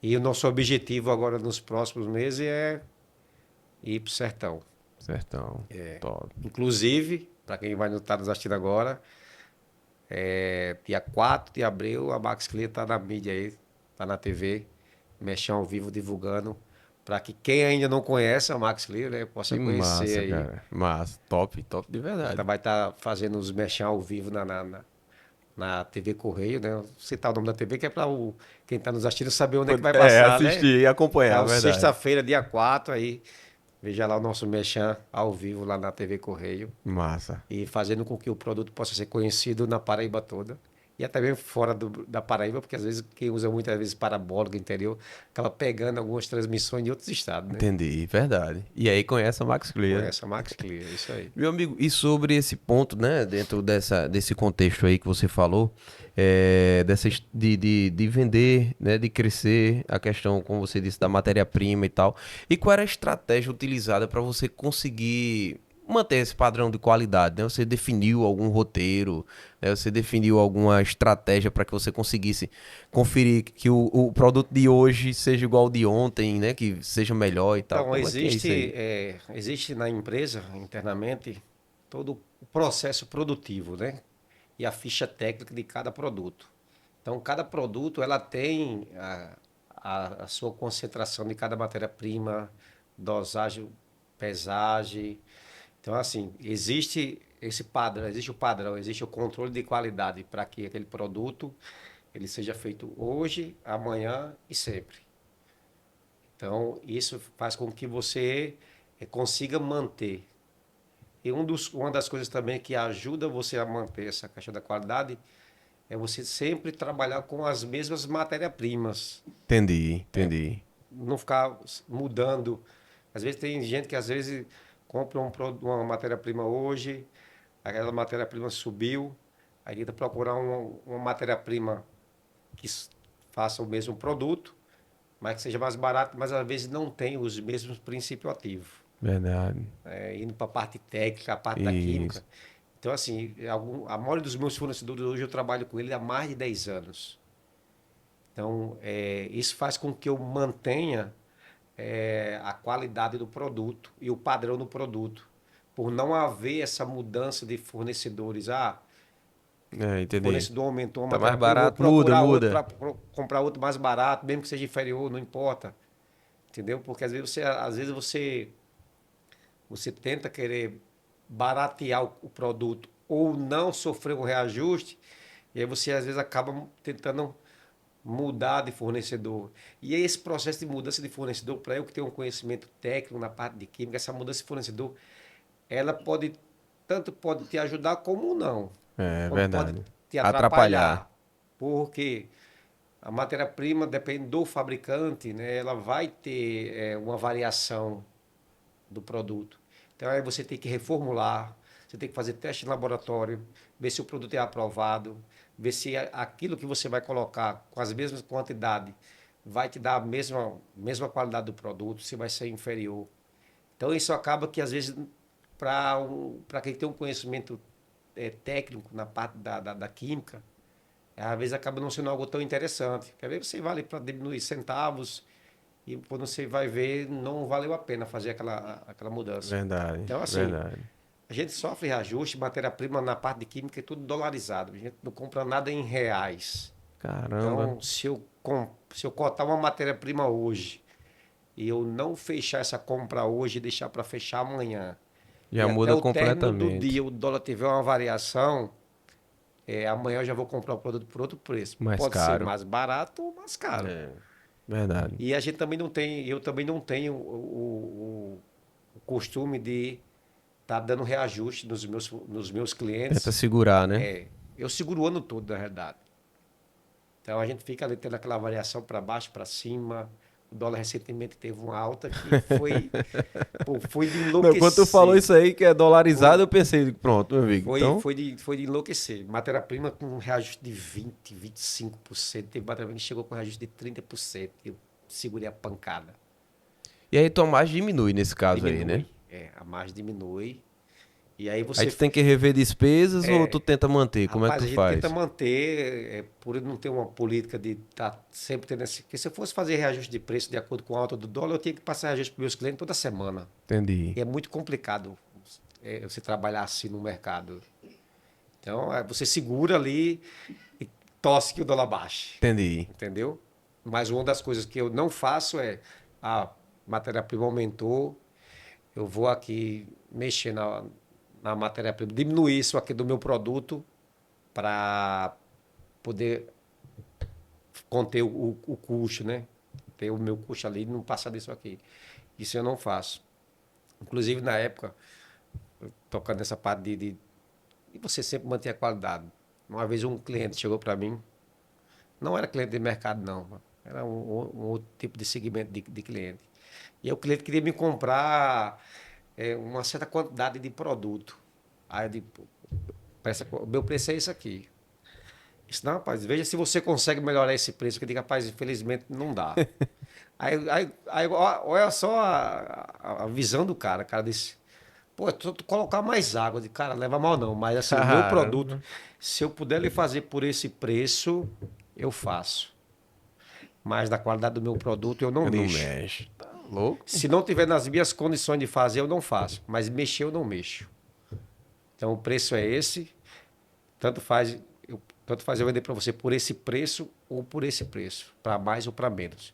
E o nosso objetivo agora nos próximos meses é ir para o sertão. sertão. Top. Inclusive, para quem vai estar nos assistindo agora, dia 4 de abril, a Max Clear está na mídia aí, está na TV, mexendo ao vivo, divulgando, para que quem ainda não conhece a Max Clear, né, possa Que conhecer massa, aí. cara. Massa. Top, top de verdade. Vai estar fazendo os mexão ao vivo na TV Correio, né? Vou citar o nome da TV, que é para quem está nos assistindo saber onde é que vai passar, né? Assistir e acompanhar, Então, verdade. sexta-feira, dia 4 aí, veja lá o nosso mexão ao vivo lá na TV Correio. Massa. E fazendo com que o produto possa ser conhecido na Paraíba toda e até mesmo fora da Paraíba, porque às vezes quem usa muitas vezes parabólica interior acaba pegando algumas transmissões de outros estados, né? Entendi, verdade. E aí conhece a Max Clear. Conhece a Max Clear, é isso aí. Meu amigo, e sobre esse ponto, né, dentro desse contexto aí que você falou, de vender, né, de crescer, a questão, como você disse, da matéria-prima e tal. E qual era a estratégia utilizada para você conseguir manter esse padrão de qualidade, né? Você definiu algum roteiro, né? Você definiu alguma estratégia para que você conseguisse conferir que o produto de hoje seja igual ao de ontem, né? Que seja melhor e tal. Então, Como é que é isso aí? existe na empresa, internamente, todo o processo produtivo, né? E a ficha técnica de cada produto. Então, cada produto ela tem a sua concentração de cada matéria-prima, dosagem, pesagem. Então, assim, existe esse padrão, existe o padrão, existe o controle de qualidade para que aquele produto ele seja feito hoje, amanhã e sempre. Então, isso faz com que você consiga manter. E uma das coisas também que ajuda você a manter essa questão da qualidade é você sempre trabalhar com as mesmas matérias-primas. Entendi. Não ficar mudando. Às vezes tem gente que às vezes compra uma matéria-prima hoje, aquela matéria-prima subiu, aí tenta procurar uma matéria-prima que faça o mesmo produto, mas que seja mais barato, mas às vezes não tem os mesmos princípios ativos. Verdade. Indo para a parte técnica, a parte da Isso. química. Então, assim, a maioria dos meus fornecedores hoje eu trabalho com ele há mais de 10 anos. Então, isso faz com que eu mantenha a qualidade do produto e o padrão do produto. Por não haver essa mudança de fornecedores. O Entendi. fornecedor aumentou a Tá mais matéria-prima, vou barato, muda, procurar outro muda. para comprar outro mais barato, mesmo que seja inferior, não importa. Entendeu? Porque às vezes você tenta querer baratear o produto ou não sofrer um reajuste, e aí você às vezes acaba tentando mudar de fornecedor. E aí esse processo de mudança de fornecedor, para eu que tenho um conhecimento técnico na parte de química, essa mudança de fornecedor, ela pode te ajudar como não, É como pode verdade. te Atrapalhar. atrapalhar. Porque a matéria-prima, depende do fabricante, né, ela vai ter uma variação do produto. Então aí você tem que reformular, você tem que fazer teste em laboratório, ver se o produto é aprovado, ver se aquilo que você vai colocar com as mesmas quantidades vai te dar a mesma qualidade do produto, se vai ser inferior. Então isso acaba que às vezes para quem tem um conhecimento técnico na parte da química, às vezes acaba não sendo algo tão interessante. Quer ver, você vale para diminuir centavos, e quando você vai ver, não valeu a pena fazer aquela mudança. Verdade, Então, assim, verdade. a gente sofre reajuste, matéria-prima na parte de química é tudo dolarizado. A gente não compra nada em reais. Caramba. Então, se eu cotar uma matéria-prima hoje e eu não fechar essa compra hoje e deixar para fechar amanhã, e Já até muda o término do completamente. dia o dólar tiver uma variação, amanhã eu já vou comprar o produto por outro preço. Mais Pode ser caro. mais barato ou mais caro. É, verdade. E a gente também não tem, eu também não tenho o costume de estar dando reajuste nos meus Tenta clientes. segurar, né? Eu seguro o ano todo, na realidade. Então a gente fica ali tendo aquela variação para baixo, para cima. O dólar recentemente teve uma alta que pô, foi de Não, quando tu falou enlouquecer. isso aí que é dolarizado, Foi, eu pensei, pronto, meu amigo. Então, foi de enlouquecer. Matéria-prima com um reajuste de 20, 25%. Teve matéria-prima que chegou com um reajuste de 30%. Eu segurei a pancada. e aí tua margem diminui nesse caso aí, né? Diminui, a margem diminui. E aí Aí você. tu tem que rever despesas ou tu tenta manter? Como é que Rapaz, tu a gente tenta faz? manter, por não ter uma política de estar sempre tendo esse. Porque se eu fosse fazer reajuste de preço de acordo com a alta do dólar, eu tinha que passar reajuste para meus clientes toda semana. Entendi. E é muito complicado você trabalhar assim no mercado. Então, você segura ali e torce que o dólar baixe. Entendi. Entendeu? Mas uma das coisas que eu não faço é a matéria-prima aumentou, eu vou aqui mexer na matéria-prima, diminuir isso aqui do meu produto para poder conter o custo, né? Ter o meu custo ali e não passar disso aqui. Isso eu não faço. Inclusive, na época, tocando nessa parte e você sempre manter a qualidade. Uma vez um cliente chegou para mim, não era cliente de mercado, não. Era um outro tipo de segmento de cliente. E aí o cliente queria me comprar uma certa quantidade de produto. Aí eu digo, pô, o meu preço é isso aqui. Disse, não, rapaz, veja se você consegue melhorar esse preço. Que eu digo, rapaz, infelizmente não dá. Olha só a visão do cara. O cara disse, Pô, tu colocar mais água, de cara, leva mal não. Mas assim, o meu produto, se eu puder lhe fazer por esse preço, eu faço. Mas na qualidade do meu produto eu não Eu não mexo. mexo. Tá louco? Se não tiver nas minhas condições de fazer, eu não faço. Mas mexer eu não mexo. Então o preço é esse. Tanto faz eu vender para você por esse preço ou por esse preço, para mais ou para menos.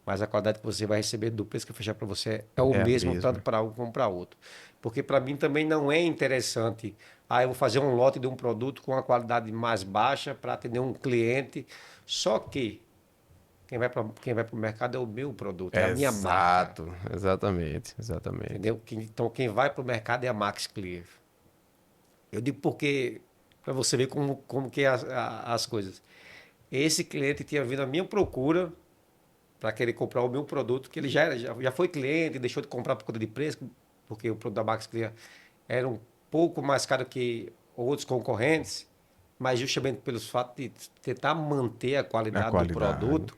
Mas a qualidade que você vai receber do preço que eu fechar para você é o É a mesmo, tanto mesma. para um como para outro. Porque para mim também não é interessante, eu vou fazer um lote de um produto com uma qualidade mais baixa para atender um cliente. Só que quem vai para o mercado é o meu produto, é a minha marca. Exato, exatamente, exatamente. Entendeu? Então quem vai para o mercado é a Max Clear. Eu digo porque, para você ver como que é as coisas. Esse cliente tinha vindo à minha procura para querer comprar o meu produto, que ele já foi cliente, deixou de comprar por conta de preço, porque o produto da Max Clear era um pouco mais caro que outros concorrentes, mas justamente pelos fatos de tentar manter a A qualidade do qualidade. produto.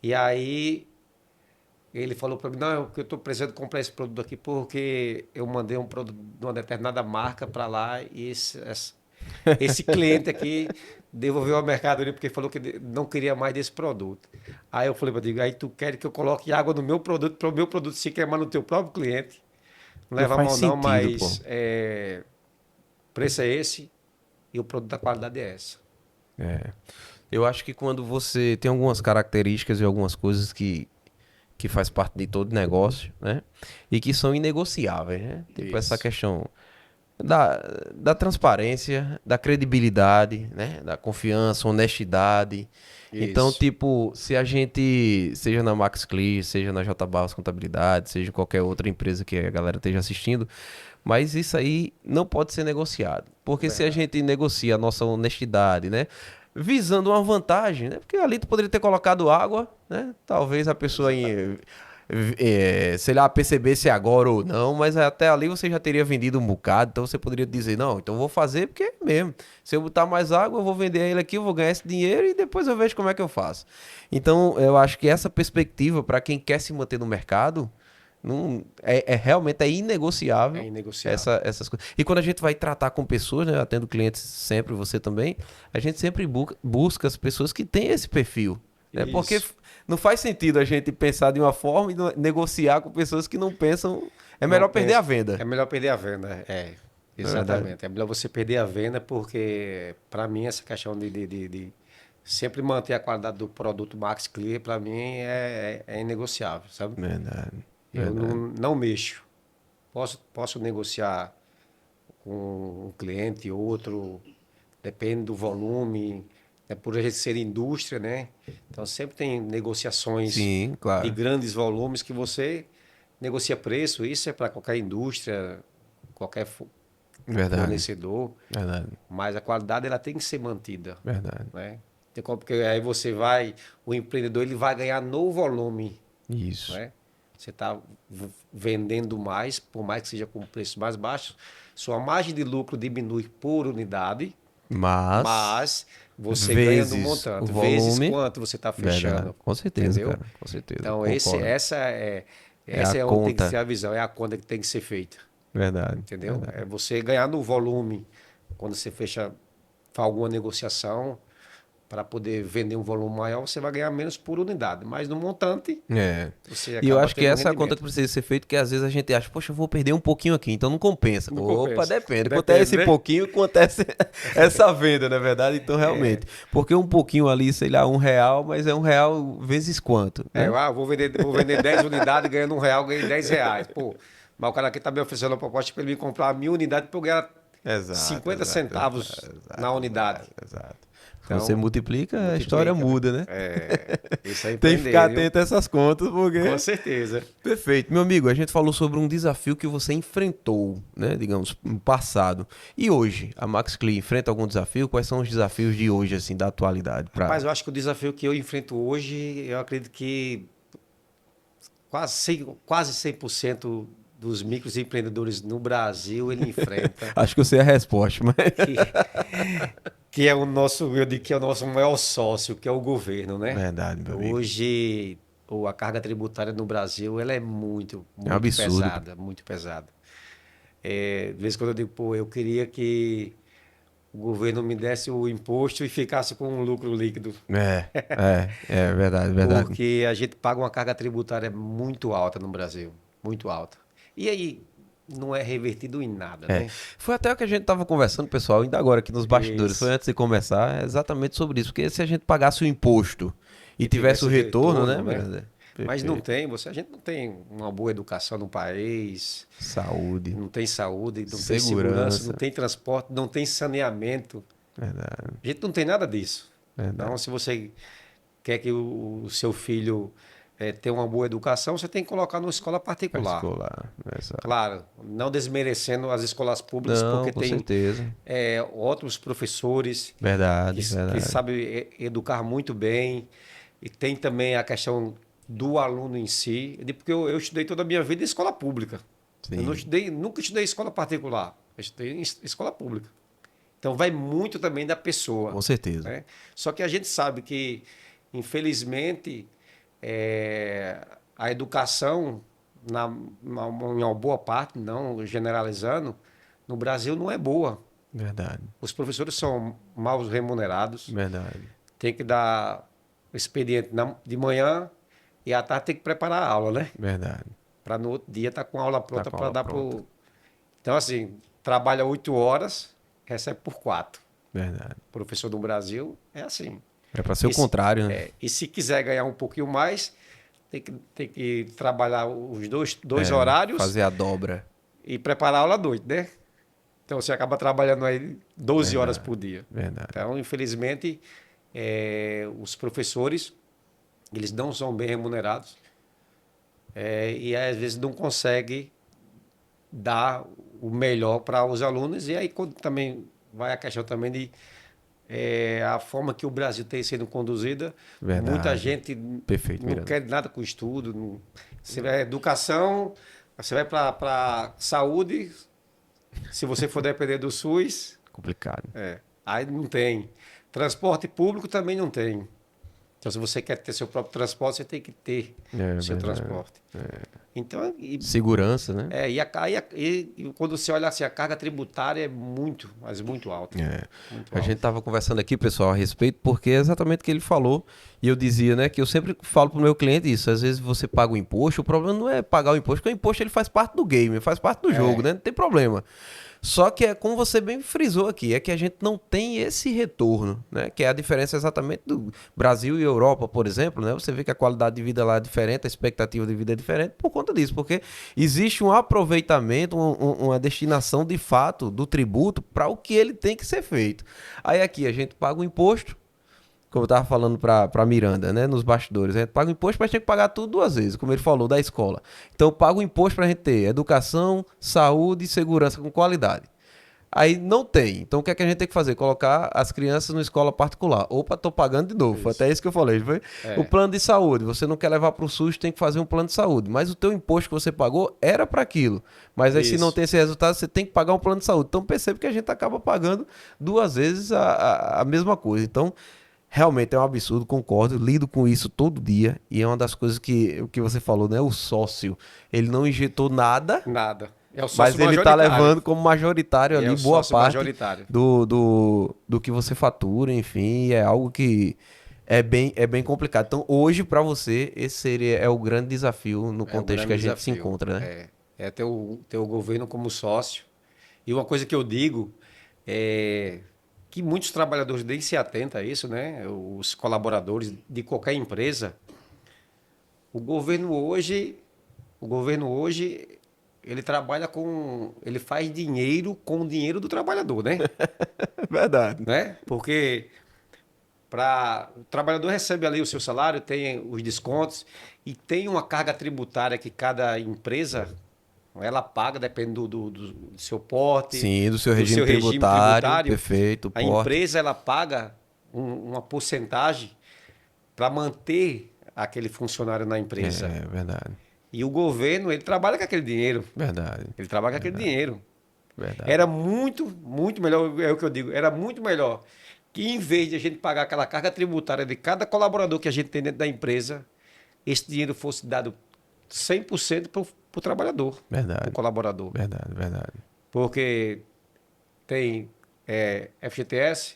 E aí ele falou para mim, não, eu estou precisando comprar esse produto aqui porque eu mandei um produto de uma determinada marca para lá e esse cliente aqui devolveu a mercadoria porque falou que não queria mais desse produto. Aí eu falei para ele, aí tu quer que eu coloque água no meu produto para o meu produto se queimar no teu próprio cliente? Não Não leva a faz mão não, sentido, pô. mas o preço é esse e o produto da qualidade é essa. É. Eu acho que quando você tem algumas características e algumas coisas que faz parte de todo negócio, né? E que são inegociáveis, né? Tipo essa Isso. questão da, da transparência, da credibilidade, né? Da confiança, honestidade. Então, Isso. tipo, se a gente, seja na Max Clear, seja na J Barros Contabilidade, seja em qualquer outra empresa que a galera esteja assistindo, mas isso aí não pode ser negociado. Porque se a Verdade. gente negocia a nossa honestidade, né? Visando uma vantagem, né? Porque ali tu poderia ter colocado água, né? Talvez a pessoa Exatamente. sei lá, percebesse agora ou não, mas até ali você já teria vendido um bocado, então você poderia dizer, não, então eu vou fazer porque é mesmo. Se eu botar mais água, eu vou vender ele aqui, eu vou ganhar esse dinheiro e depois eu vejo como é que eu faço. Então, eu acho que essa perspectiva, para quem quer se manter no mercado, não, realmente é É inegociável inegociável. essas coisas. E quando a gente vai tratar com pessoas, né, atendo clientes sempre, você também, a gente sempre busca as pessoas que têm esse perfil. Né? Porque Isso. não faz sentido a gente pensar de uma forma e negociar com pessoas que não pensam. É Não melhor perder a pensa. É É melhor perder a venda. não é verdade? Exatamente. É melhor você perder a venda porque, para mim, essa questão de sempre manter a qualidade do produto Max Clear, para mim, é inegociável, sabe? Verdade, Eu verdade. não mexo. Posso negociar com um cliente, outro, depende do volume, por a gente ser indústria, né? Então sempre tem negociações Sim, de claro. grandes volumes que você negocia preço, isso é para qualquer indústria, qualquer Verdade, fornecedor, verdade, mas a qualidade ela tem que ser mantida, verdade. né? Porque aí o empreendedor ele vai ganhar no volume, Isso. né? Você está vendendo mais, por mais que seja com preço mais baixo, sua margem de lucro diminui por unidade, Mas, mas você ganha no vezes o montante, vezes volume. quanto você está Verdade. fechando, Com certeza, entendeu? cara. Com certeza. Então Concordo. É a essa é onde tem que ser conta. a visão, é a conta que tem que ser feita, Verdade, entendeu? É verdade. você ganhar no volume quando você faz alguma negociação para poder vender um volume maior, você vai ganhar menos por unidade, mas no montante É. você E eu acaba acho que tendo um essa é a conta que rendimento. precisa ser feita, que às vezes a gente acha, poxa, eu vou perder um pouquinho aqui, então não compensa. Não Opa, compensa. depende. Quanto é Depende, esse né? pouquinho, quanto é essa venda, na verdade? Então, realmente. Porque um pouquinho ali, sei lá, R$ 1, mas é R$ 1 vezes quanto, né? Vou vender 10 unidades ganhando R$ 1, ganhei R$ 10. Pô, mas o cara aqui tá me oferecendo uma proposta para ele me comprar 1.000 unidades para eu ganhar Exato, 50 exato, centavos na exato, unidade. exato, exato. Quando você Então, multiplica, a história multiplica, né? muda, né? Isso é Tem que ficar empreender, viu? atento a essas contas, Com porque certeza. perfeito. Meu amigo, a gente falou sobre um desafio que você enfrentou, né? Digamos, no passado. E hoje, a Max Clear enfrenta algum desafio? Quais são os desafios de hoje, assim, da atualidade? Rapaz, eu acho que o desafio que eu enfrento hoje, eu acredito que quase 100% dos microempreendedores no Brasil ele enfrenta, Acho que eu sei a resposta, mas... que, que é o nosso, eu digo que é o nosso maior sócio, que é o governo, né? Verdade, meu amigo. Hoje, a carga tributária no Brasil, ela é muito, É um muito absurdo, pô. pesada, muito pesada. De vez em quando eu digo, pô, eu queria que o governo me desse o imposto e ficasse com um lucro líquido. É verdade, verdade. Porque a gente paga uma carga tributária muito alta no Brasil, muito alta. E aí não é revertido em nada, É. né? Foi até o que a gente tava conversando, pessoal, ainda agora aqui nos bastidores, foi Isso. antes de começar, é exatamente sobre isso. Porque se a gente pagasse o imposto e E tivesse o tivesse retorno, né, retorno, né? Miranda? Mas não Perfeito. tem, a gente não tem uma boa educação no país, Saúde, não tem saúde, não tem segurança, não segurança. tem transporte, não tem saneamento. Verdade, A gente não tem nada disso. Então, verdade. se você quer que o seu filho tenha uma boa educação, você tem que colocar numa escola particular. Particular, exato. Claro, não desmerecendo as escolas públicas, Não, porque com tem certeza. ótimos professores Verdade, que verdade. sabem educar muito bem. E tem também a questão do aluno em si. Porque eu estudei toda a minha vida em escola pública. Eu não Sim, estudei, nunca estudei em escola particular. Eu estudei em escola pública. Então vai muito também da pessoa, com certeza. né? Só que a gente sabe que, infelizmente, a educação, em uma boa parte, não generalizando, no Brasil não é boa. Verdade, Os professores são mal remunerados, verdade, tem que dar o expediente de manhã e à tarde tem que preparar a aula, né? verdade. Para no outro dia estar com a aula Tá pronta com a para aula dar para pronta. o. Então, assim, trabalha 8 horas, recebe por 4. Verdade. Professor do Brasil é assim. É pra ser o E se, contrário, né? e se quiser ganhar um pouquinho mais, tem que trabalhar os dois horários Fazer a dobra. e preparar a aula à noite, né? Então você acaba trabalhando aí 12 horas Verdade, por dia. verdade. Então, infelizmente, os professores, eles não são bem remunerados e às vezes não conseguem dar o melhor para os alunos. E aí quando também vai a questão também de a forma que o Brasil tem sido conduzida, muita Verdade. gente Perfeito, não Miranda. quer nada com estudo. Você vai educação, você vai para saúde, se você for depender do SUS, Complicado. aí não tem. Transporte público também não tem. Então, se você quer ter seu próprio transporte, você tem que ter É o seu verdade. transporte. Então, Segurança, né? e quando você olha assim, a carga tributária é muito, mas muito alta. É. Muito A gente alta. estava conversando aqui, pessoal, a respeito, porque é exatamente o que ele falou. E eu dizia, né, que eu sempre falo pro meu cliente isso. Às vezes você paga o imposto, o problema não é pagar o imposto, porque o imposto ele faz parte do game, faz parte do jogo, É, né? Não tem problema. Só que é como você bem frisou aqui, é que a gente não tem esse retorno, né? Que é a diferença exatamente do Brasil e Europa, por exemplo, né? Você vê que a qualidade de vida lá é diferente, a expectativa de vida é diferente por conta disso, porque existe um aproveitamento, uma destinação de fato do tributo para o que ele tem que ser feito. Aí aqui a gente paga o imposto, como eu tava falando pra Miranda, né, nos bastidores, a gente paga o imposto, mas tem que pagar tudo duas vezes, como ele falou, da escola. Então, eu pago o imposto pra gente ter educação, saúde e segurança com qualidade. Aí não tem. Então, o que é que a gente tem que fazer? Colocar as crianças numa escola particular. Opa, tô pagando de novo. Foi isso. até isso que eu falei. Foi? O É, plano de saúde. Você não quer levar pro SUS, tem que fazer um plano de saúde. Mas o teu imposto que você pagou era para aquilo. Mas aí, se não isso. tem esse resultado, você tem que pagar um plano de saúde. Então, percebe que a gente acaba pagando duas vezes a mesma coisa. Então, realmente é um absurdo, concordo, lido com isso todo dia e é uma das coisas que o que você falou, né? O sócio, ele não injetou nada, Nada. É o mas sócio ele tá majoritário. levando como majoritário É ali o boa sócio parte majoritário. do que você fatura, enfim, é algo que é bem complicado. Então, hoje, para você, esse é o grande desafio no É o contexto que grande a gente se desafio. encontra, né? É ter o governo como sócio. E uma coisa que eu digo é que muitos trabalhadores nem se atentam a isso, né? Os colaboradores de qualquer empresa. O governo hoje, o governo hoje, ele trabalha ele faz dinheiro com o dinheiro do trabalhador, né? É verdade. Porque o trabalhador recebe ali o seu salário, tem os descontos e tem uma carga tributária que cada empresa ela paga, depende do seu porte, Sim, do seu do regime seu regime tributário, tributário. perfeito, A porte. empresa ela paga uma porcentagem para manter aquele funcionário na empresa. É verdade, E o governo, ele trabalha com aquele dinheiro. verdade, Ele trabalha com aquele dinheiro. verdade. Era muito, muito melhor, é o que eu digo, era muito melhor que em vez de a gente pagar aquela carga tributária de cada colaborador que a gente tem dentro da empresa, esse dinheiro fosse dado 100% para o trabalhador, para o Verdade, colaborador. verdade, verdade. porque tem FGTS,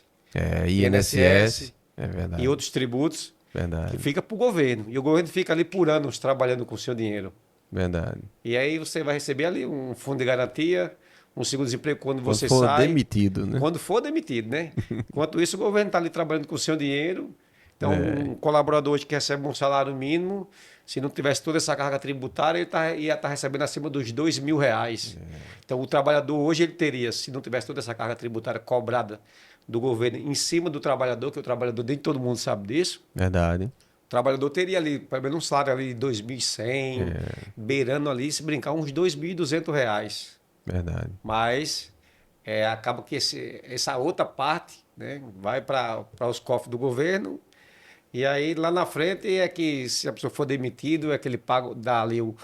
INSS, é e verdade, outros tributos que verdade, fica para o governo. E o governo fica ali por anos trabalhando com o seu dinheiro. verdade. E aí você vai receber ali um fundo de garantia, um seguro-desemprego quando Quando você for sai, demitido, né? quando for demitido, né? Enquanto isso, o governo está ali trabalhando com o seu dinheiro. Então, É, um colaborador hoje que recebe um salário mínimo, se não tivesse toda essa carga tributária, ia estar recebendo acima dos R$ 2.000. Então, o trabalhador hoje ele teria, se não tivesse toda essa carga tributária cobrada do governo em cima do trabalhador, que o trabalhador, nem todo mundo sabe disso, verdade. o trabalhador teria ali, pelo menos um salário ali de 2.100, beirando ali, se brincar, uns R$ 2.200. Verdade. Mas acaba que essa outra parte, né, vai para os cofres do governo. E aí lá na frente é que se a pessoa for demitido, é que ele paga, dá ali o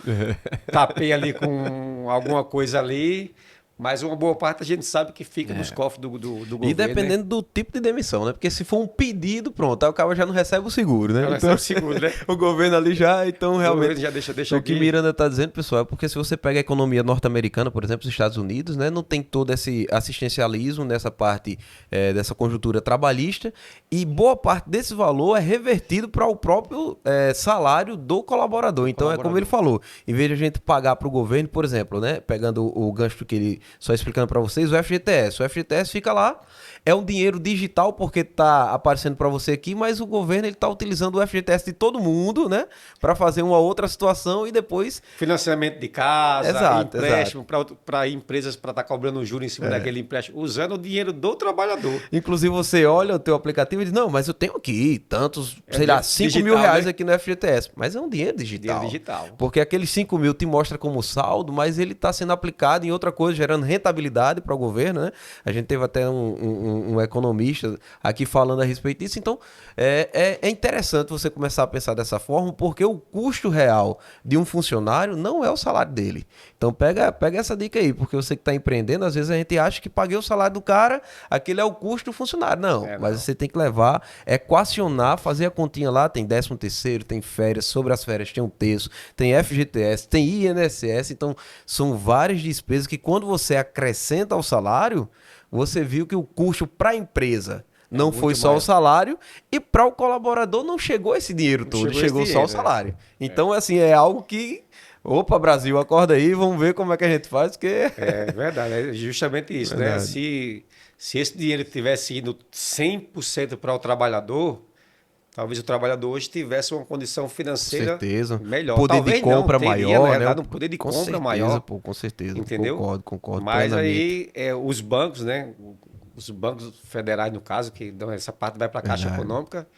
tapê ali com alguma coisa ali. Mas uma boa parte a gente sabe que fica nos cofres do E governo, né? dependendo do tipo de demissão, né? Porque se for um pedido, pronto, aí o cara já não recebe o seguro, né? Ela Então, recebe seguro, né? o governo ali já, então O realmente. governo já deixa O que aqui. Miranda está dizendo, pessoal, é porque se você pega a economia norte-americana, por exemplo, os Estados Unidos, né, não tem todo esse assistencialismo nessa parte dessa conjuntura trabalhista e boa parte desse valor é revertido para o próprio salário do colaborador. Então é como ele falou, em vez de a gente pagar para o governo, por exemplo, né, pegando o gancho que ele só explicando para vocês, o FGTS. O FGTS fica lá, é um dinheiro digital porque está aparecendo para você aqui, mas o governo ele está utilizando o FGTS de todo mundo, né, para fazer uma outra situação e depois Financiamento de casa, exato, empréstimo para empresas para estar cobrando juros em cima daquele empréstimo, usando o dinheiro do trabalhador. inclusive você olha o teu aplicativo e diz, não, mas eu tenho aqui tantos, sei lá, 5 mil digital, reais né? aqui no FGTS. Mas é um dinheiro digital. Dinheiro digital. Porque aqueles 5 mil te mostra como saldo, mas ele está sendo aplicado em outra coisa, gerando rentabilidade para o governo, né? A gente teve até um economista aqui falando a respeito disso. Então, é interessante você começar a pensar dessa forma, porque o custo real de um funcionário não é o salário dele. Então, pega essa dica aí, porque você que está empreendendo, às vezes a gente acha que paguei o salário do cara, aquele é o custo do funcionário. Não, mas você tem que levar, equacionar, fazer a continha lá, tem 13º, tem férias, sobre as férias tem um terço, tem FGTS, tem INSS, então são várias despesas que quando você acrescenta ao salário, você viu que o custo para a empresa não foi só o salário e para o colaborador não chegou esse dinheiro todo, chegou só o salário. Então, assim, é algo que... Opa, Brasil, acorda aí, vamos ver como é que a gente faz, porque... É verdade, é justamente isso, né? Se esse dinheiro tivesse ido 100% para o trabalhador, talvez o trabalhador hoje tivesse uma condição financeira melhor. Poder talvez de compra não, teria, maior, na né? realidade, um poder de Com compra certeza, maior. pô, com certeza. Entendeu? Concordo Mas plenamente. aí os bancos, né? Os bancos federais, no caso, que dão essa parte vai para a Caixa Econômica,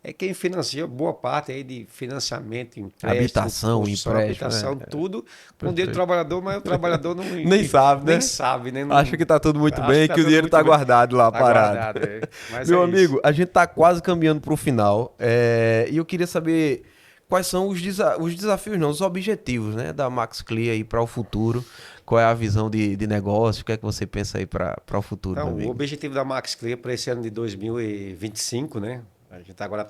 é quem financia boa parte aí de financiamento, empréstimo, Habitação, construção, empréstimo, habitação, tudo com o dinheiro do trabalhador, mas o trabalhador não Nem sabe, né? nem sabe, né? Não, Acha que tá tudo muito acha bem, tá que o tudo dinheiro muito tá bem. guardado lá, Tá parado. guardado, Mas Meu é amigo, isso. a gente tá quase caminhando pro final. E eu queria saber quais são os desafios, não, os objetivos, né, da Max Clear aí para o futuro. Qual é a visão de negócio? O que é que você pensa aí para o futuro, meu Então, o amigo? objetivo da Max Clear para esse ano de 2025, né? A gente agora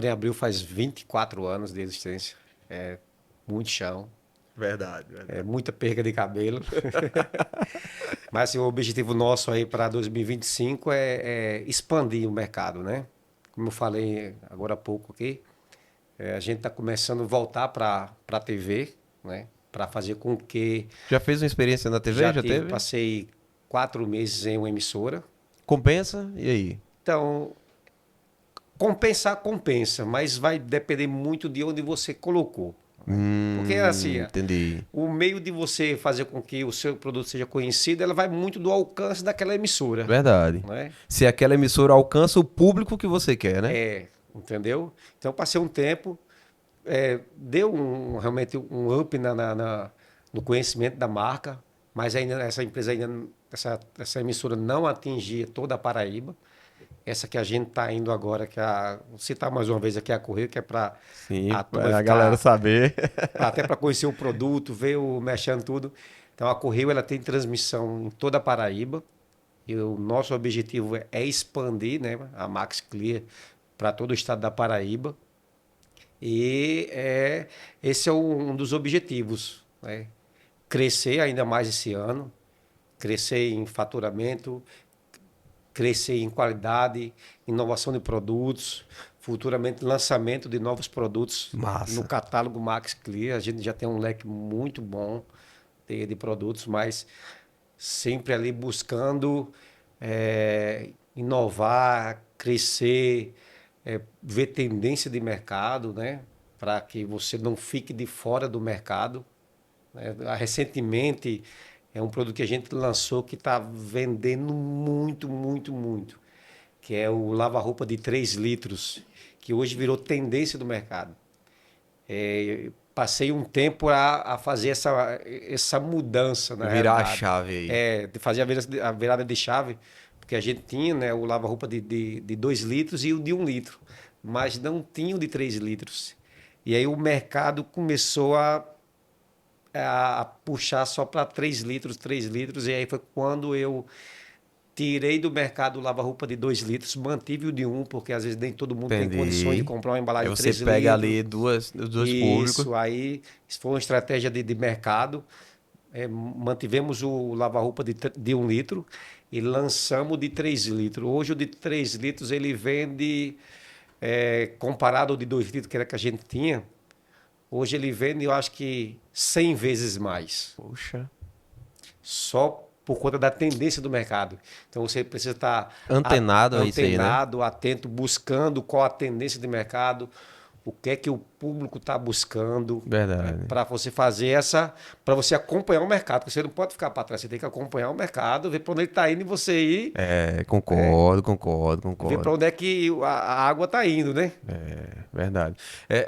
em abril faz 24 anos de existência. É muito chão, Verdade. é muita perca de cabelo. Mas assim, o objetivo nosso aí para 2025 é expandir o mercado, né? Como eu falei agora há pouco aqui, a gente está começando a voltar para a TV, né? Para fazer com que Já fez uma experiência na TV? Já teve? passei 4 meses em uma emissora. Compensa? E aí? Então, compensar, compensa, mas vai depender muito de onde você colocou. Porque assim, Entendi. o meio de você fazer com que o seu produto seja conhecido, ela vai muito do alcance daquela emissora. Verdade. Né? Se aquela emissora alcança o público que você quer, né? Entendeu? Então, passei um tempo, deu realmente um up no conhecimento da marca, mas ainda essa empresa, essa emissora não atingia toda a Paraíba. Essa que a gente está indo agora, vou citar mais uma vez aqui a Correio, que é para a galera saber. até para conhecer o produto, ver o mexendo tudo. Então a Correio ela tem transmissão em toda a Paraíba. E o nosso objetivo é expandir, né, a Max Clear para todo o estado da Paraíba. E esse é um dos objetivos, né? Crescer ainda mais esse ano. crescer em faturamento, crescer em qualidade, inovação de produtos, futuramente lançamento de novos produtos Massa. no catálogo Max Clear. A gente já tem um leque muito bom de produtos, mas sempre ali buscando inovar, crescer, ver tendência de mercado, né? Para que você não fique de fora do mercado. Recentemente, é um produto que a gente lançou que está vendendo muito, muito, muito, que é o lava-roupa de 3 litros, que hoje virou tendência do mercado. Passei um tempo a fazer essa mudança, na Virar a realidade. chave aí. De fazer a virada de chave, porque a gente tinha, né, o lava-roupa de 2 litros e o de 1 litro, mas não tinha o de 3 litros. E aí o mercado começou a puxar só para 3 litros, e aí foi quando eu tirei do mercado o lava-roupa de 2 litros, mantive o de 1, porque às vezes nem todo mundo tem condições de comprar uma embalagem Aí de você 3 pega litros. ali os dois públicos. Isso, aí isso foi uma estratégia de mercado. Mantivemos o lava-roupa de 1 litro e lançamos o de 3 litros. Hoje o de 3 litros ele vende, comparado ao de 2 litros que era que a gente tinha, hoje ele vende, eu acho que 100 vezes mais. Poxa. Só por conta da tendência do mercado. Então você precisa estar Antenado a isso aí, né? antenado, atento, buscando qual a tendência de mercado, o que é que o público está buscando, Verdade. para você para você acompanhar o mercado, porque você não pode ficar para trás, você tem que acompanhar o mercado, ver para onde ele está indo e você ir, Concordo. ver para onde é que a água está indo, né? Verdade.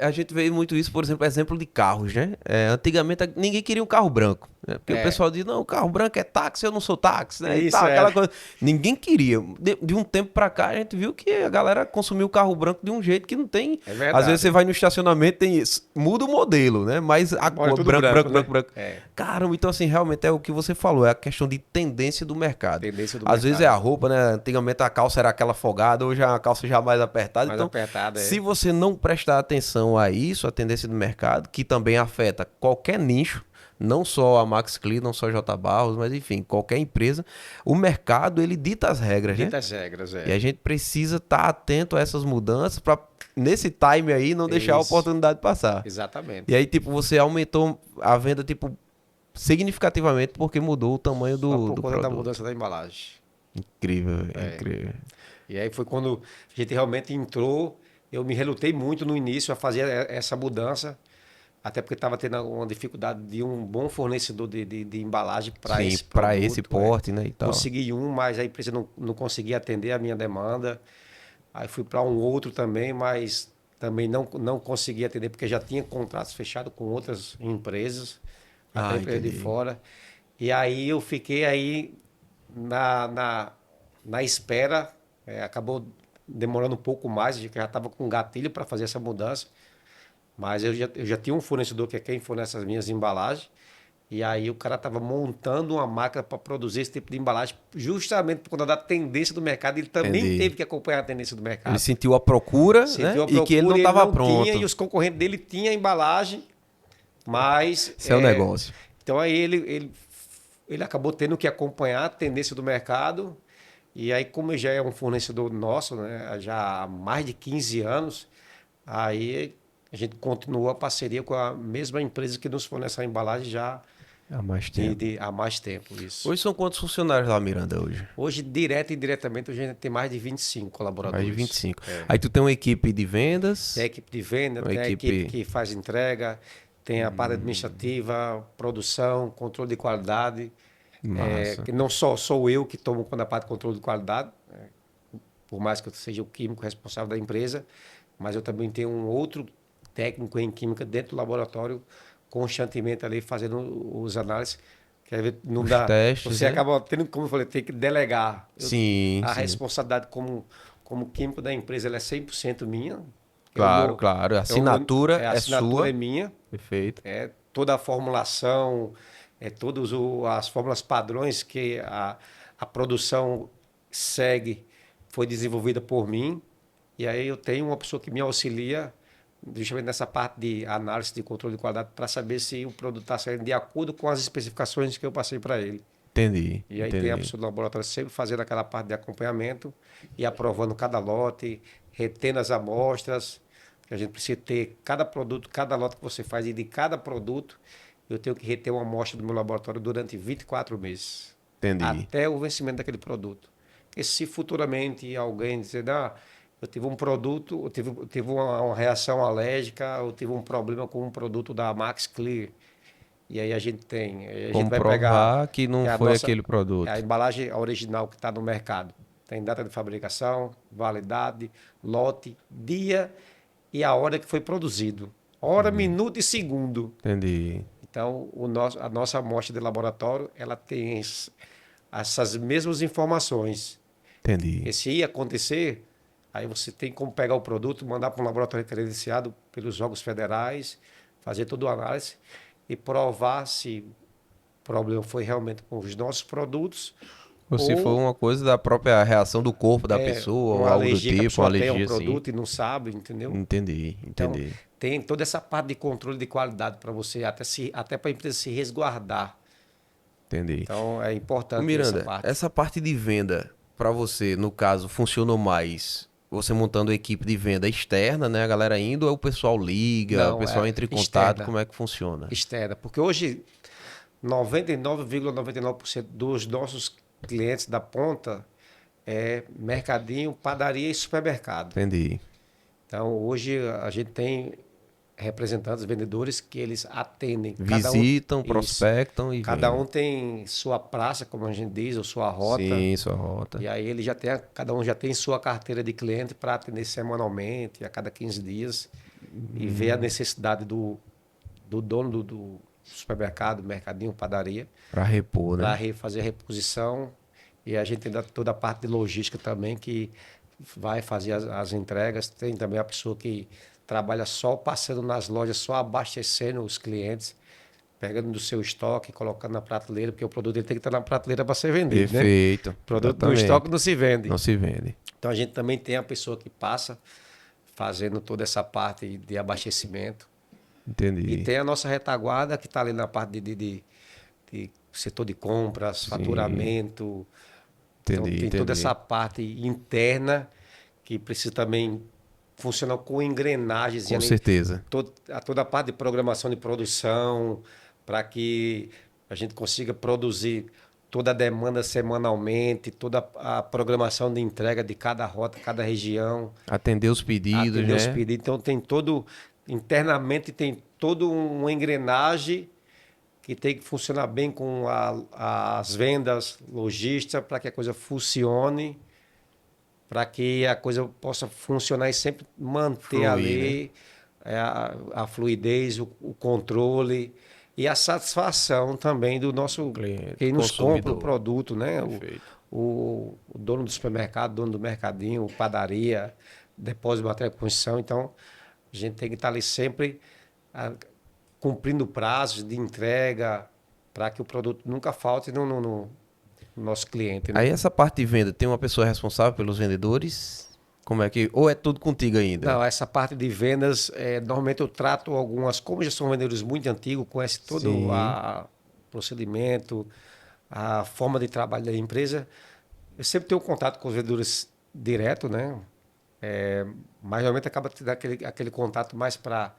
A gente vê muito isso, por exemplo de carros, né? Antigamente ninguém queria um carro branco, né? Porque o pessoal diz, não, o carro branco é táxi, eu não sou táxi, né? Isso, aquela coisa. Ninguém queria. De um tempo pra cá, a gente viu que a galera consumiu o carro branco de um jeito que não tem. É verdade. Às vezes você vai no estacionamento, tem isso. Muda o modelo, né? Mas a Agora é cor, tudo branco. né? Caramba, então assim, realmente é o que você falou, é a questão de tendência do mercado. Tendência do Às vezes mercado. é a roupa, né? Antigamente a calça era aquela folgada, hoje é a calça já mais apertada. Mais Então, apertada, se você não prestar atenção a isso, a tendência do mercado, que também afeta qualquer nicho, não só a Max Clean, não só a J Barros, mas enfim, qualquer empresa, o mercado ele dita as regras, né? Dita as regras, E a gente precisa estar atento a essas mudanças para nesse time aí não deixar a Isso. oportunidade passar. Exatamente. E aí, tipo, você aumentou a venda, tipo, significativamente porque mudou o tamanho Só do por conta da produto. mudança da embalagem. Incrível, incrível. E aí foi quando a gente realmente entrou. Eu me relutei muito no início a fazer essa mudança, até porque estava tendo uma dificuldade de um bom fornecedor de embalagem para esse produto. Para esse porte, né, e tal. Consegui um, mas a empresa não conseguia atender a minha demanda. Aí fui para um outro também, mas também não consegui atender, porque já tinha contratos fechados com outras empresas, até empresa de fora. E aí eu fiquei aí na espera, acabou demorando um pouco mais, a gente já estava com gatilho para fazer essa mudança, mas eu já tinha um fornecedor que é quem fornece as minhas embalagens, e aí o cara estava montando uma máquina para produzir esse tipo de embalagem, justamente por conta da tendência do mercado. Ele também teve que acompanhar a tendência do mercado. Ele sentiu a procura, né? E que ele não estava pronto. E os concorrentes dele tinham a embalagem, mas... Esse é o negócio. Então aí ele acabou tendo que acompanhar a tendência do mercado. E aí, como já é um fornecedor nosso, né, já há mais de 15 anos, aí a gente continuou a parceria com a mesma empresa que nos fornece a embalagem já há mais tempo. Há mais tempo, isso. Hoje são quantos funcionários lá, Miranda, hoje? Hoje, direto e indiretamente, a gente tem mais de 25 colaboradores. Mais de 25. Aí tu tem uma equipe de vendas? Tem a equipe de venda, tem a equipe que faz entrega, tem a parte administrativa, produção, controle de qualidade. Que não sou eu que tomo conta da parte de controle de qualidade, por mais que eu seja o químico responsável da empresa, mas eu também tenho um outro técnico em química dentro do laboratório, constantemente ali fazendo os análises. Que não dá. Testes, você né? acaba tendo, como eu falei, tem que delegar. A sim. responsabilidade como químico da empresa ela é 100% minha. Claro. A assinatura a assinatura sua. é minha. Perfeito. Toda a formulação, todas as fórmulas padrões que a produção segue foi desenvolvida por mim. E aí eu tenho uma pessoa que me auxilia justamente nessa parte de análise de controle de qualidade para saber se o produto está saindo de acordo com as especificações que eu passei para ele. Entendi. E aí tem a pessoa do laboratório sempre fazendo aquela parte de acompanhamento e aprovando cada lote, retendo as amostras, que a gente precisa ter cada produto, cada lote que você faz, e de cada produto eu tenho que reter uma amostra do meu laboratório durante 24 meses, Entendi. até o vencimento daquele produto. Porque se futuramente alguém dizer, eu tive um produto, eu tive uma reação alérgica, eu tive um problema com um produto da Max Clear, e aí a gente Como vai pegar provar que não a foi nossa aquele a produto. embalagem original que está no mercado. Tem data de fabricação, validade, lote, dia e a hora que foi produzido. Hora, minuto e segundo. Entendi. Então, a nossa amostra de laboratório, ela tem essas mesmas informações. Entendi. E se ia acontecer, aí você tem como pegar o produto, mandar para um laboratório credenciado pelos órgãos federais, fazer toda a análise e provar se o problema foi realmente com os nossos produtos Ou se for ou uma coisa da própria reação do corpo da pessoa, ou uma algo do alergia que a tipo, uma pessoa tem a um alergia assim. produto e não sabe, entendeu? Entendi, Então, entendi. tem toda essa parte de controle de qualidade para você, até para a empresa se resguardar. Entendi. Então, é Ô importante essa Miranda, parte. essa parte de venda, para você, no caso, funcionou mais você montando equipe de venda externa, né? A galera indo, ou o pessoal liga, o Não, pessoal é entra em contato, externa, como é que funciona? externa. Porque hoje, 99,99% dos nossos clientes da ponta é mercadinho, padaria e supermercado. Entendi. Então, hoje a gente tem representantes, vendedores que eles atendem. Cada um, Visitam, isso, prospectam e cada vendem. um tem sua praça, como a gente diz, ou sua rota. Sim, sua rota. E aí ele já tem, cada um já tem sua carteira de cliente para atender semanalmente, a cada 15 dias, e ver a necessidade do dono do supermercado, mercadinho, padaria, Para repor, para né? fazer a reposição. E a gente tem toda a parte de logística também, que vai fazer as entregas. Tem também a pessoa que trabalha só passando nas lojas, só abastecendo os clientes, pegando do seu estoque, colocando na prateleira, porque o produto ele tem que estar na prateleira para ser vendido, né? Perfeito, O produto no estoque exatamente. não se vende. Não se vende. Então a gente também tem a pessoa que passa fazendo toda essa parte de abastecimento. E Entendi. tem a nossa retaguarda que está ali na parte de setor de compras, Sim, faturamento. Então entendi, tem toda entendi. essa parte interna que precisa também funcionar com engrenagens Com ali, certeza. toda a parte de programação de produção, para que a gente consiga produzir toda a demanda semanalmente, toda a programação de entrega de cada rota, cada região, Atender os pedidos, atender os né? pedidos. Então tem todo, internamente tem toda uma engrenagem que tem que funcionar bem com as vendas, logística, para que a coisa funcione, para que a coisa possa funcionar e sempre manter Fluir, né? ali a fluidez, o controle e a satisfação também do nosso, Cliente, quem nos compra o consumidor. produto, né? Perfeito. O dono do supermercado, dono do mercadinho, padaria, depósito de matéria de construção. Então, a gente tem que estar ali sempre ah, cumprindo prazos de entrega para que o produto nunca falte no nosso cliente, Aí né? essa parte de venda, tem uma pessoa responsável pelos vendedores? Como é que... Ou é tudo contigo ainda? Não, essa parte de vendas, normalmente eu trato algumas, como já são vendedores muito antigos, conhece todo Sim, o procedimento, a forma de trabalho da empresa. Eu sempre tenho contato com os vendedores direto, né? Mas normalmente acaba tendo aquele contato mais para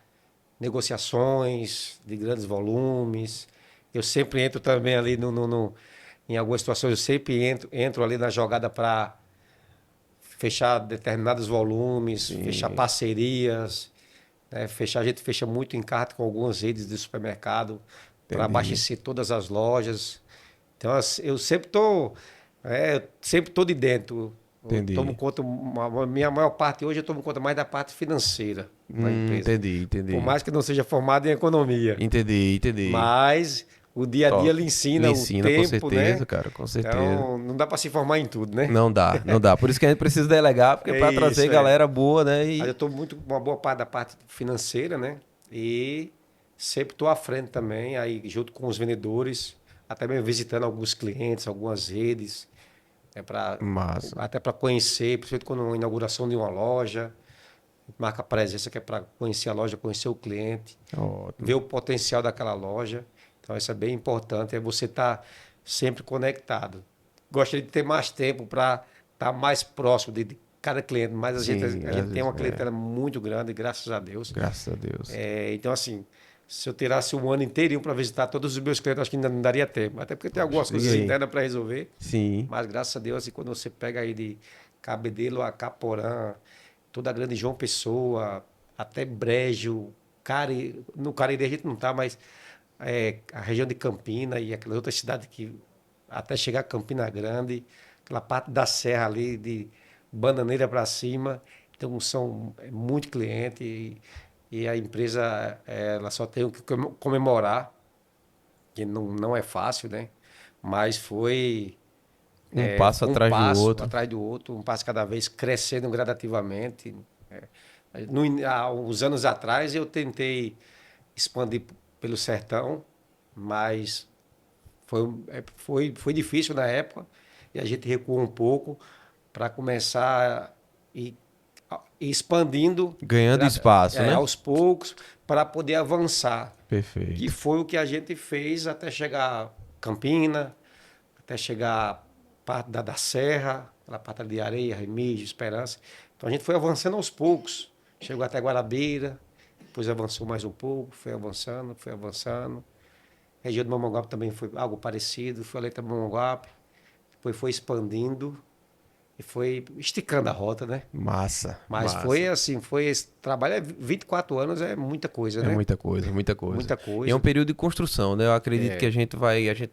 negociações de grandes volumes. Eu sempre entro também ali em algumas situações, eu sempre entro ali na jogada para fechar determinados volumes, fechar sim, parcerias, né? A gente fecha muito encarte com algumas redes de supermercado para entendi, abastecer todas as lojas. Então, assim, eu sempre tô de dentro. Eu tomo entendi. conta, minha maior parte hoje eu tomo conta mais da parte financeira da empresa. Entendi, Por entendi. mais que não seja formado em economia. Entendi, entendi. Mas o dia a dia lhe Top. Lhe ensina o ensina, com tempo, certeza, né? cara, com certeza. Então, não dá para se formar em tudo, né? Não dá, não dá. Por isso que a gente precisa delegar, porque É para trazer isso, é. galera boa, né? Mas eu E estou muito uma boa parte da parte financeira, né? E sempre estou à frente também, aí junto com os vendedores, até mesmo visitando alguns clientes, algumas redes, massa. até para conhecer, principalmente quando uma inauguração de uma loja, marca presença que é para conhecer a loja, conhecer o cliente, ver Ótimo. o potencial daquela loja. Então isso é bem importante, é você estar sempre conectado. Gostaria de ter mais tempo para estar mais próximo de cada cliente, mas a gente tem uma clientela muito grande, graças a Deus. Graças a Deus. Então, assim, se eu tirasse um ano inteirinho para visitar todos os meus clientes, acho que ainda não daria tempo. Até porque tem algumas coisas internas para resolver. Sim. Mas, graças a Deus, assim, quando você pega aí de Cabedelo a Caporã, toda a grande João Pessoa, até Brejo, no Cariri a gente não tá, mas a região de Campina e aquelas outras cidades que até chegar a Campina Grande, aquela parte da serra ali, de Bananeira para cima. Então, são muito clientes e a empresa ela só tem o que comemorar, que não é fácil, né? Mas foi Um passo atrás do outro. atrás do outro, um passo cada vez crescendo gradativamente. Há uns anos atrás eu tentei expandir pelo sertão, mas foi difícil na época e a gente recuou um pouco para começar a ir expandindo, ganhando espaço, né? Aos poucos, para poder avançar. Perfeito. Que foi o que a gente fez até chegar a Campina, até chegar a parte da Serra, aquela parte de Areia, Remígio, Esperança. Então a gente foi avançando aos poucos. Chegou até Guarabeira, depois avançou mais um pouco, foi avançando, foi avançando. A região do Mamanguape também foi algo parecido, foi ali também Mamanguape, depois foi expandindo e foi esticando a rota, né? Massa. Mas massa. foi assim, esse trabalho, 24 anos é muita coisa, né? É muita coisa, muita coisa. Muita coisa. E é um período de construção, né? Eu acredito que a gente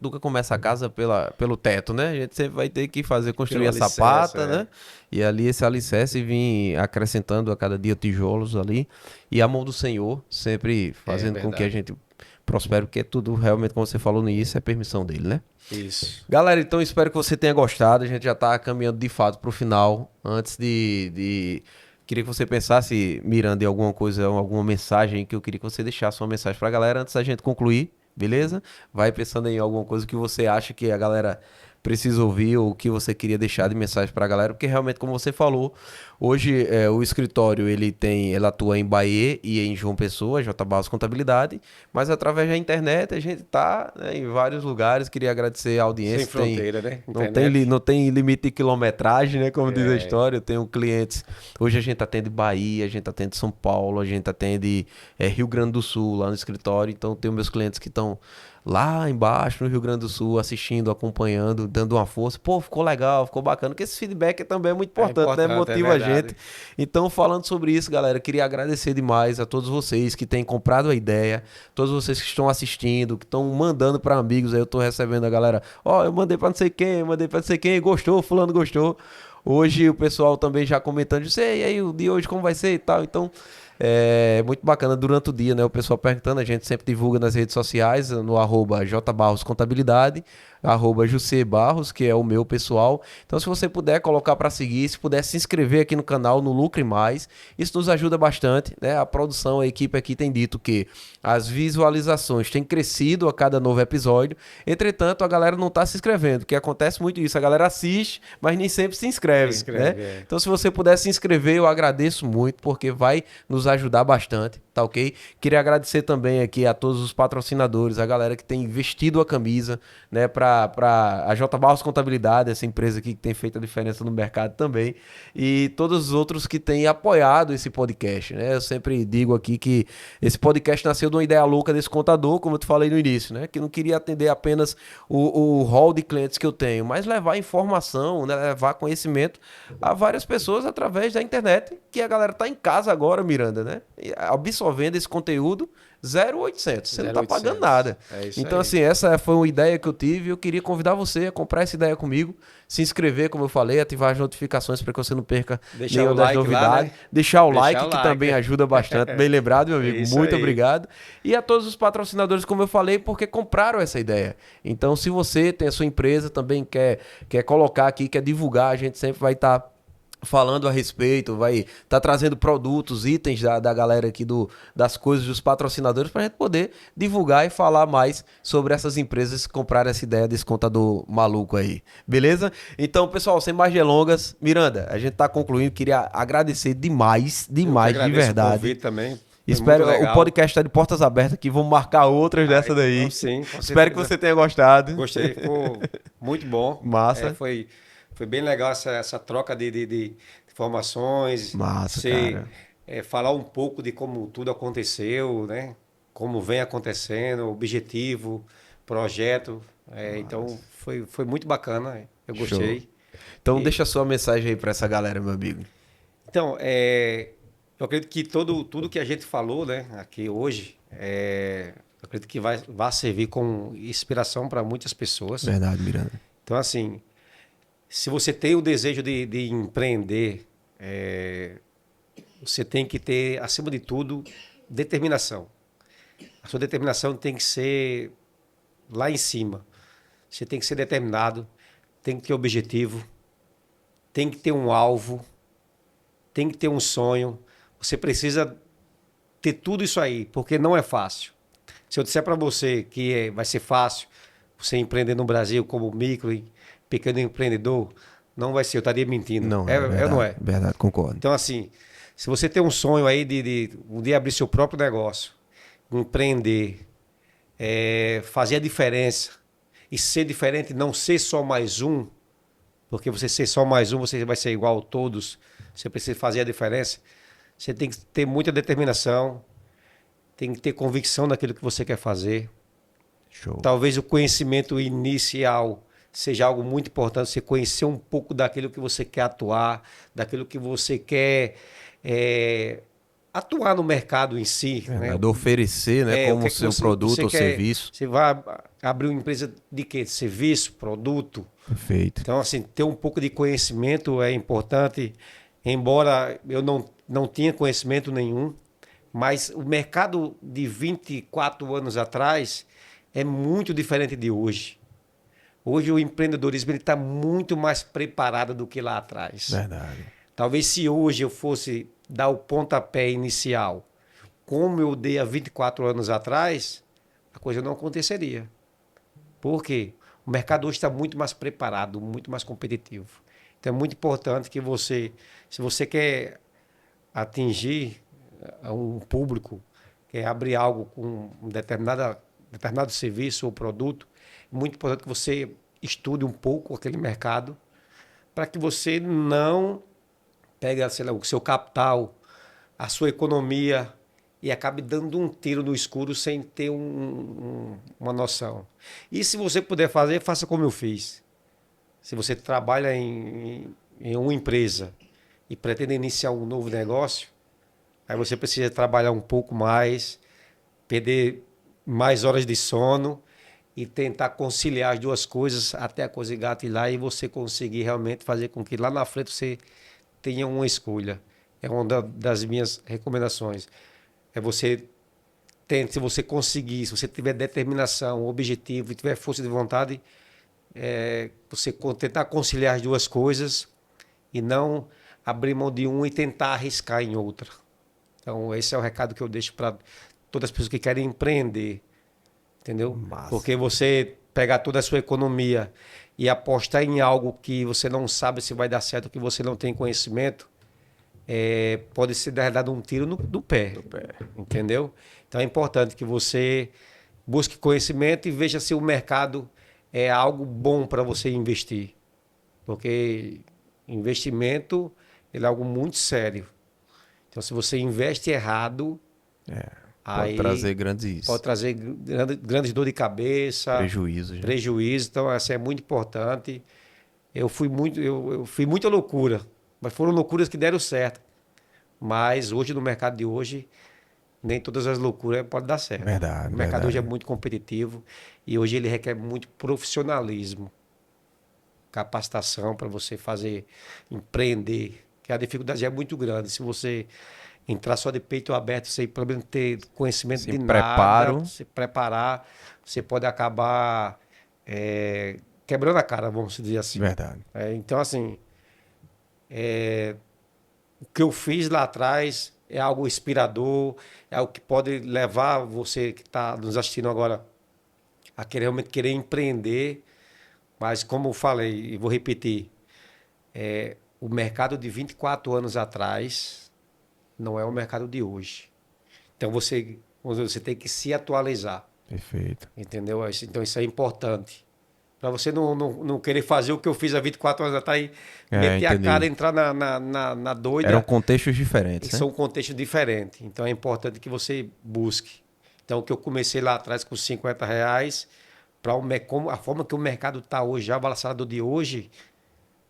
nunca começa a casa pelo teto, né? A gente sempre vai ter que construir a sapata, né? E ali esse alicerce vir acrescentando a cada dia tijolos ali. E a mão do Senhor sempre fazendo com que a gente prospere, porque tudo realmente, como você falou no início, é permissão dele, né? Isso. Galera, então espero que você tenha gostado. A gente já tá caminhando de fato pro final. Antes queria que você pensasse, Miranda, em alguma coisa, alguma mensagem que eu queria que você deixasse uma mensagem pra galera antes da gente concluir, beleza? Vai pensando em alguma coisa que você acha que a galera precisa ouvir ou que você queria deixar de mensagem pra galera, porque realmente, como você falou, hoje o escritório ele atua em Bahia e em João Pessoa, J. Barros Contabilidade, mas através da internet a gente tá, né, em vários lugares. Queria agradecer a audiência. Sem fronteira, né? Não tem limite de quilometragem, né? Como diz a história. Eu tenho clientes. Hoje a gente atende Bahia, a gente atende São Paulo, a gente atende Rio Grande do Sul lá no escritório. Então tenho meus clientes que estão lá embaixo no Rio Grande do Sul, assistindo, acompanhando, dando uma força. Pô, ficou legal, ficou bacana, porque esse feedback também é muito importante, né? Motiva a gente. Então, falando sobre isso, galera, queria agradecer demais a todos vocês que têm comprado a ideia, todos vocês que estão assistindo, que estão mandando para amigos. Aí eu tô recebendo a galera, eu mandei para não sei quem, gostou, fulano gostou. Hoje o pessoal também já comentando, e aí o dia hoje como vai ser e tal. Então, é muito bacana durante o dia, né? O pessoal perguntando, a gente sempre divulga nas redes sociais, no @jbarroscontabilidade, @jucebarros, que é o meu pessoal. Então, se você puder colocar para seguir, se puder se inscrever aqui no canal, no Lucre Mais, isso nos ajuda bastante, né? A produção, a equipe aqui tem dito que as visualizações têm crescido a cada novo episódio. Entretanto, a galera não está se inscrevendo, que acontece muito isso. A galera assiste, mas nem sempre se inscreve, né? Então, se você puder se inscrever, eu agradeço muito, porque vai nos ajudar bastante, tá ok? Queria agradecer também aqui a todos os patrocinadores, a galera que tem vestido a camisa, né, para a J. Barros Contabilidade, essa empresa aqui que tem feito a diferença no mercado também, e todos os outros que têm apoiado esse podcast, né? Eu sempre digo aqui que esse podcast nasceu de uma ideia louca desse contador, como eu te falei no início, né? Que não queria atender apenas o hall de clientes que eu tenho, mas levar informação, né, levar conhecimento a várias pessoas através da internet, que a galera tá em casa agora, Miranda, né? Absorvendo esse conteúdo 0,800. Você não tá pagando nada. Então, assim, essa foi uma ideia que eu tive. Eu queria convidar você a comprar essa ideia comigo, se inscrever, como eu falei, ativar as notificações para que você não perca nenhuma das novidades. Lá, né? Deixar o like, que também ajuda bastante. Bem lembrado, meu amigo. Muito obrigado. E a todos os patrocinadores, como eu falei, porque compraram essa ideia. Então, se você tem a sua empresa, também quer colocar aqui, quer divulgar, a gente sempre vai estar falando a respeito, vai estar trazendo produtos, itens da galera aqui das coisas dos patrocinadores, para a gente poder divulgar e falar mais sobre essas empresas que compraram essa ideia desse contador maluco aí, beleza? Então, pessoal, sem mais delongas, Miranda, a gente está concluindo, queria agradecer demais, de verdade. O convite também. Espero, muito o legal. podcast está de portas abertas aqui, vamos marcar outras dessa daí. Então, sim, com Espero que certeza. você tenha gostado. Gostei, ficou muito bom. Massa. Foi bem legal essa troca de informações, Massa, você cara. falar um pouco de como tudo aconteceu, né? Como vem acontecendo, objetivo, projeto. Então, foi muito bacana, eu Show. gostei. Então E, deixa a sua mensagem aí pra essa galera, meu amigo. então, eu acredito que tudo que a gente falou, né, aqui hoje, eu acredito que vai servir como inspiração para muitas pessoas. Verdade, Miranda. Então, assim, se você tem o desejo de empreender, você tem que ter, acima de tudo, determinação. A sua determinação tem que ser lá em cima. Você tem que ser determinado, tem que ter objetivo, tem que ter um alvo, tem que ter um sonho. Você precisa ter tudo isso aí, porque não é fácil. Se eu disser para você que vai ser fácil você empreender no Brasil como micro e pequeno empreendedor, não vai ser, eu estaria mentindo. Não, É ou não é? verdade, concordo. Então, assim, se você tem um sonho aí de um dia abrir seu próprio negócio, empreender, fazer a diferença e ser diferente, não ser só mais um, porque você ser só mais um, você vai ser igual a todos, você precisa fazer a diferença, você tem que ter muita determinação, tem que ter convicção naquilo que você quer fazer. Show. Talvez o conhecimento inicial seja algo muito importante, você conhecer um pouco daquilo que você quer atuar, daquilo que você quer atuar no mercado em si. Né? Verdade, oferecer, né, O como que é que seu você, produto você ou quer? serviço. Você vai abrir uma empresa de quê? Serviço, produto? Perfeito. Então, assim, ter um pouco de conhecimento é importante, embora eu não tinha conhecimento nenhum, mas o mercado de 24 anos atrás é muito diferente de hoje. Hoje o empreendedorismo está muito mais preparado do que lá atrás. Verdade. Talvez se hoje eu fosse dar o pontapé inicial, como eu dei há 24 anos atrás, a coisa não aconteceria. Por quê? O mercado hoje está muito mais preparado, muito mais competitivo. Então é muito importante que você, se você quer atingir um público, quer abrir algo com um determinado serviço ou produto, é muito importante que você estude um pouco aquele mercado para que você não pegue, sei lá, o seu capital, a sua economia e acabe dando um tiro no escuro sem ter uma noção. E se você puder fazer, faça como eu fiz. Se você trabalha em uma empresa e pretende iniciar um novo negócio, aí você precisa trabalhar um pouco mais, perder mais horas de sono e tentar conciliar as duas coisas até a coisa engatilhar e você conseguir realmente fazer com que lá na frente você tenha uma escolha. É uma das minhas recomendações. É você tente, se você conseguir, se você tiver determinação, objetivo e tiver força de vontade, você tentar conciliar as duas coisas e não abrir mão de uma e tentar arriscar em outra. Então, esse é o recado que eu deixo para todas as pessoas que querem empreender, entendeu? Massa. Porque você pegar toda a sua economia e apostar em algo que você não sabe se vai dar certo, que você não tem conhecimento, pode ser dado um tiro no pé, entendeu? Então, é importante que você busque conhecimento e veja se o mercado é algo bom para você investir. Porque investimento ele é algo muito sério. Então, se você investe errado, Pode aí trazer grandes pode trazer grandes dor de cabeça, prejuízos. Né? prejuízo. Então, essa é muito importante. Eu fui muita loucura, mas foram loucuras que deram certo. Mas hoje, no mercado de hoje, nem todas as loucuras podem dar certo. Verdade, O mercado hoje é verdade. muito competitivo e hoje ele requer muito profissionalismo, capacitação para você fazer, empreender, que a dificuldade é muito grande. Se você entrar só de peito aberto, sem pelo menos ter conhecimento Sem de preparo. nada, se preparar, você pode acabar quebrando a cara, vamos dizer assim. Verdade. Então, assim, o que eu fiz lá atrás é algo inspirador, é algo que pode levar você que está nos assistindo agora a querer realmente querer empreender. Mas, como eu falei, e vou repetir, o mercado de 24 anos atrás não é o mercado de hoje. Então você tem que se atualizar, Perfeito. entendeu? Então isso é importante. Para você não querer fazer o que eu fiz há 24 horas atrás, meter a cara, Entendi. entrar na Eram doida, contextos e diferentes, né? são contextos diferentes. Então é importante que você busque. Então o que eu comecei lá atrás com R$ 50, para a forma que o mercado está hoje, já balançado de hoje,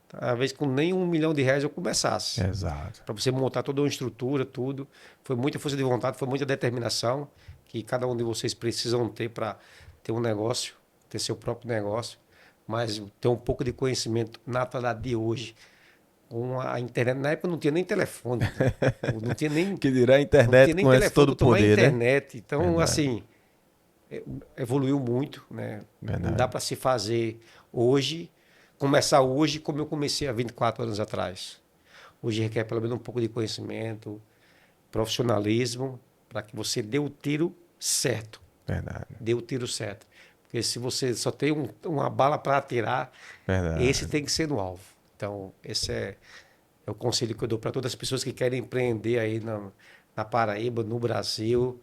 talvez com nem R$ 1 milhão eu começasse. Exato. Para você montar toda uma estrutura, tudo. Foi muita força de vontade, foi muita determinação que cada um de vocês precisam ter para ter um negócio, ter seu próprio negócio, mas ter um pouco de conhecimento na atualidade de hoje. Com a internet, na época não tinha nem telefone, não tinha nem, Que dirá a não internet tinha nem com esse telefone todo o para tomar poder, né? internet. Então, Verdade. assim, evoluiu muito, né? Verdade. Não dá para se fazer hoje, começar hoje como eu comecei há 24 anos atrás. Hoje requer pelo menos um pouco de conhecimento, profissionalismo, para que você dê o tiro certo. Verdade. Dê o tiro certo. Porque se você só tem uma bala para atirar, Verdade. esse tem que ser no alvo. Então, esse é o conselho que eu dou para todas as pessoas que querem empreender aí na Paraíba, no Brasil.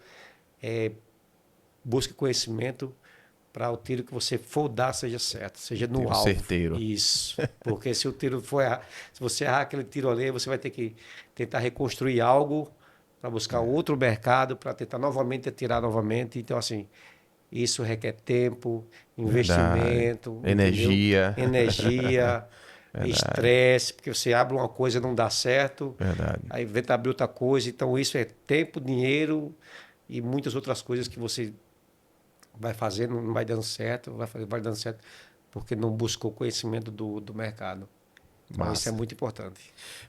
Busque conhecimento para o tiro que você for dar seja certo, seja no Tiro alvo. certeiro. Isso. Porque se o tiro for errar, se você errar aquele tiro ali, você vai ter que tentar reconstruir algo para buscar outro mercado, para tentar novamente atirar novamente. Então, assim, isso requer tempo, investimento, Verdade. Energia. entendeu? Energia, estresse, porque você abre uma coisa e não dá certo, Verdade. aí tenta abrir outra coisa. Então, isso é tempo, dinheiro e muitas outras coisas que você vai fazer, não vai dando certo, vai dando certo, porque não buscou conhecimento do mercado. Então, isso Massa. é muito importante.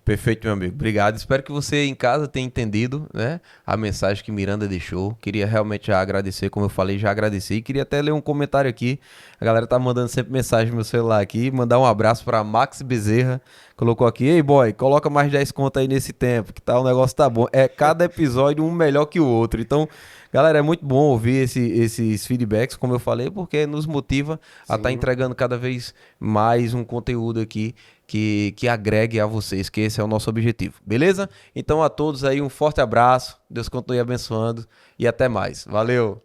Perfeito, meu amigo. Obrigado. Espero que você em casa tenha entendido, né, a mensagem que Miranda deixou. Queria realmente já agradecer, como eu falei, já agradeci. E queria até ler um comentário aqui. A galera tá mandando sempre mensagem no meu celular aqui. Mandar um abraço para Max Bezerra. Colocou aqui: ei, boy, coloca mais 10 conto aí nesse tempo, que tá, o negócio tá bom. É cada episódio um melhor que o outro. Então, galera, é muito bom ouvir esses feedbacks, como eu falei, porque nos motiva a estar entregando cada vez mais um conteúdo aqui que agregue a vocês, que esse é o nosso objetivo, beleza? Então a todos aí um forte abraço, Deus continue abençoando e até mais. Valeu!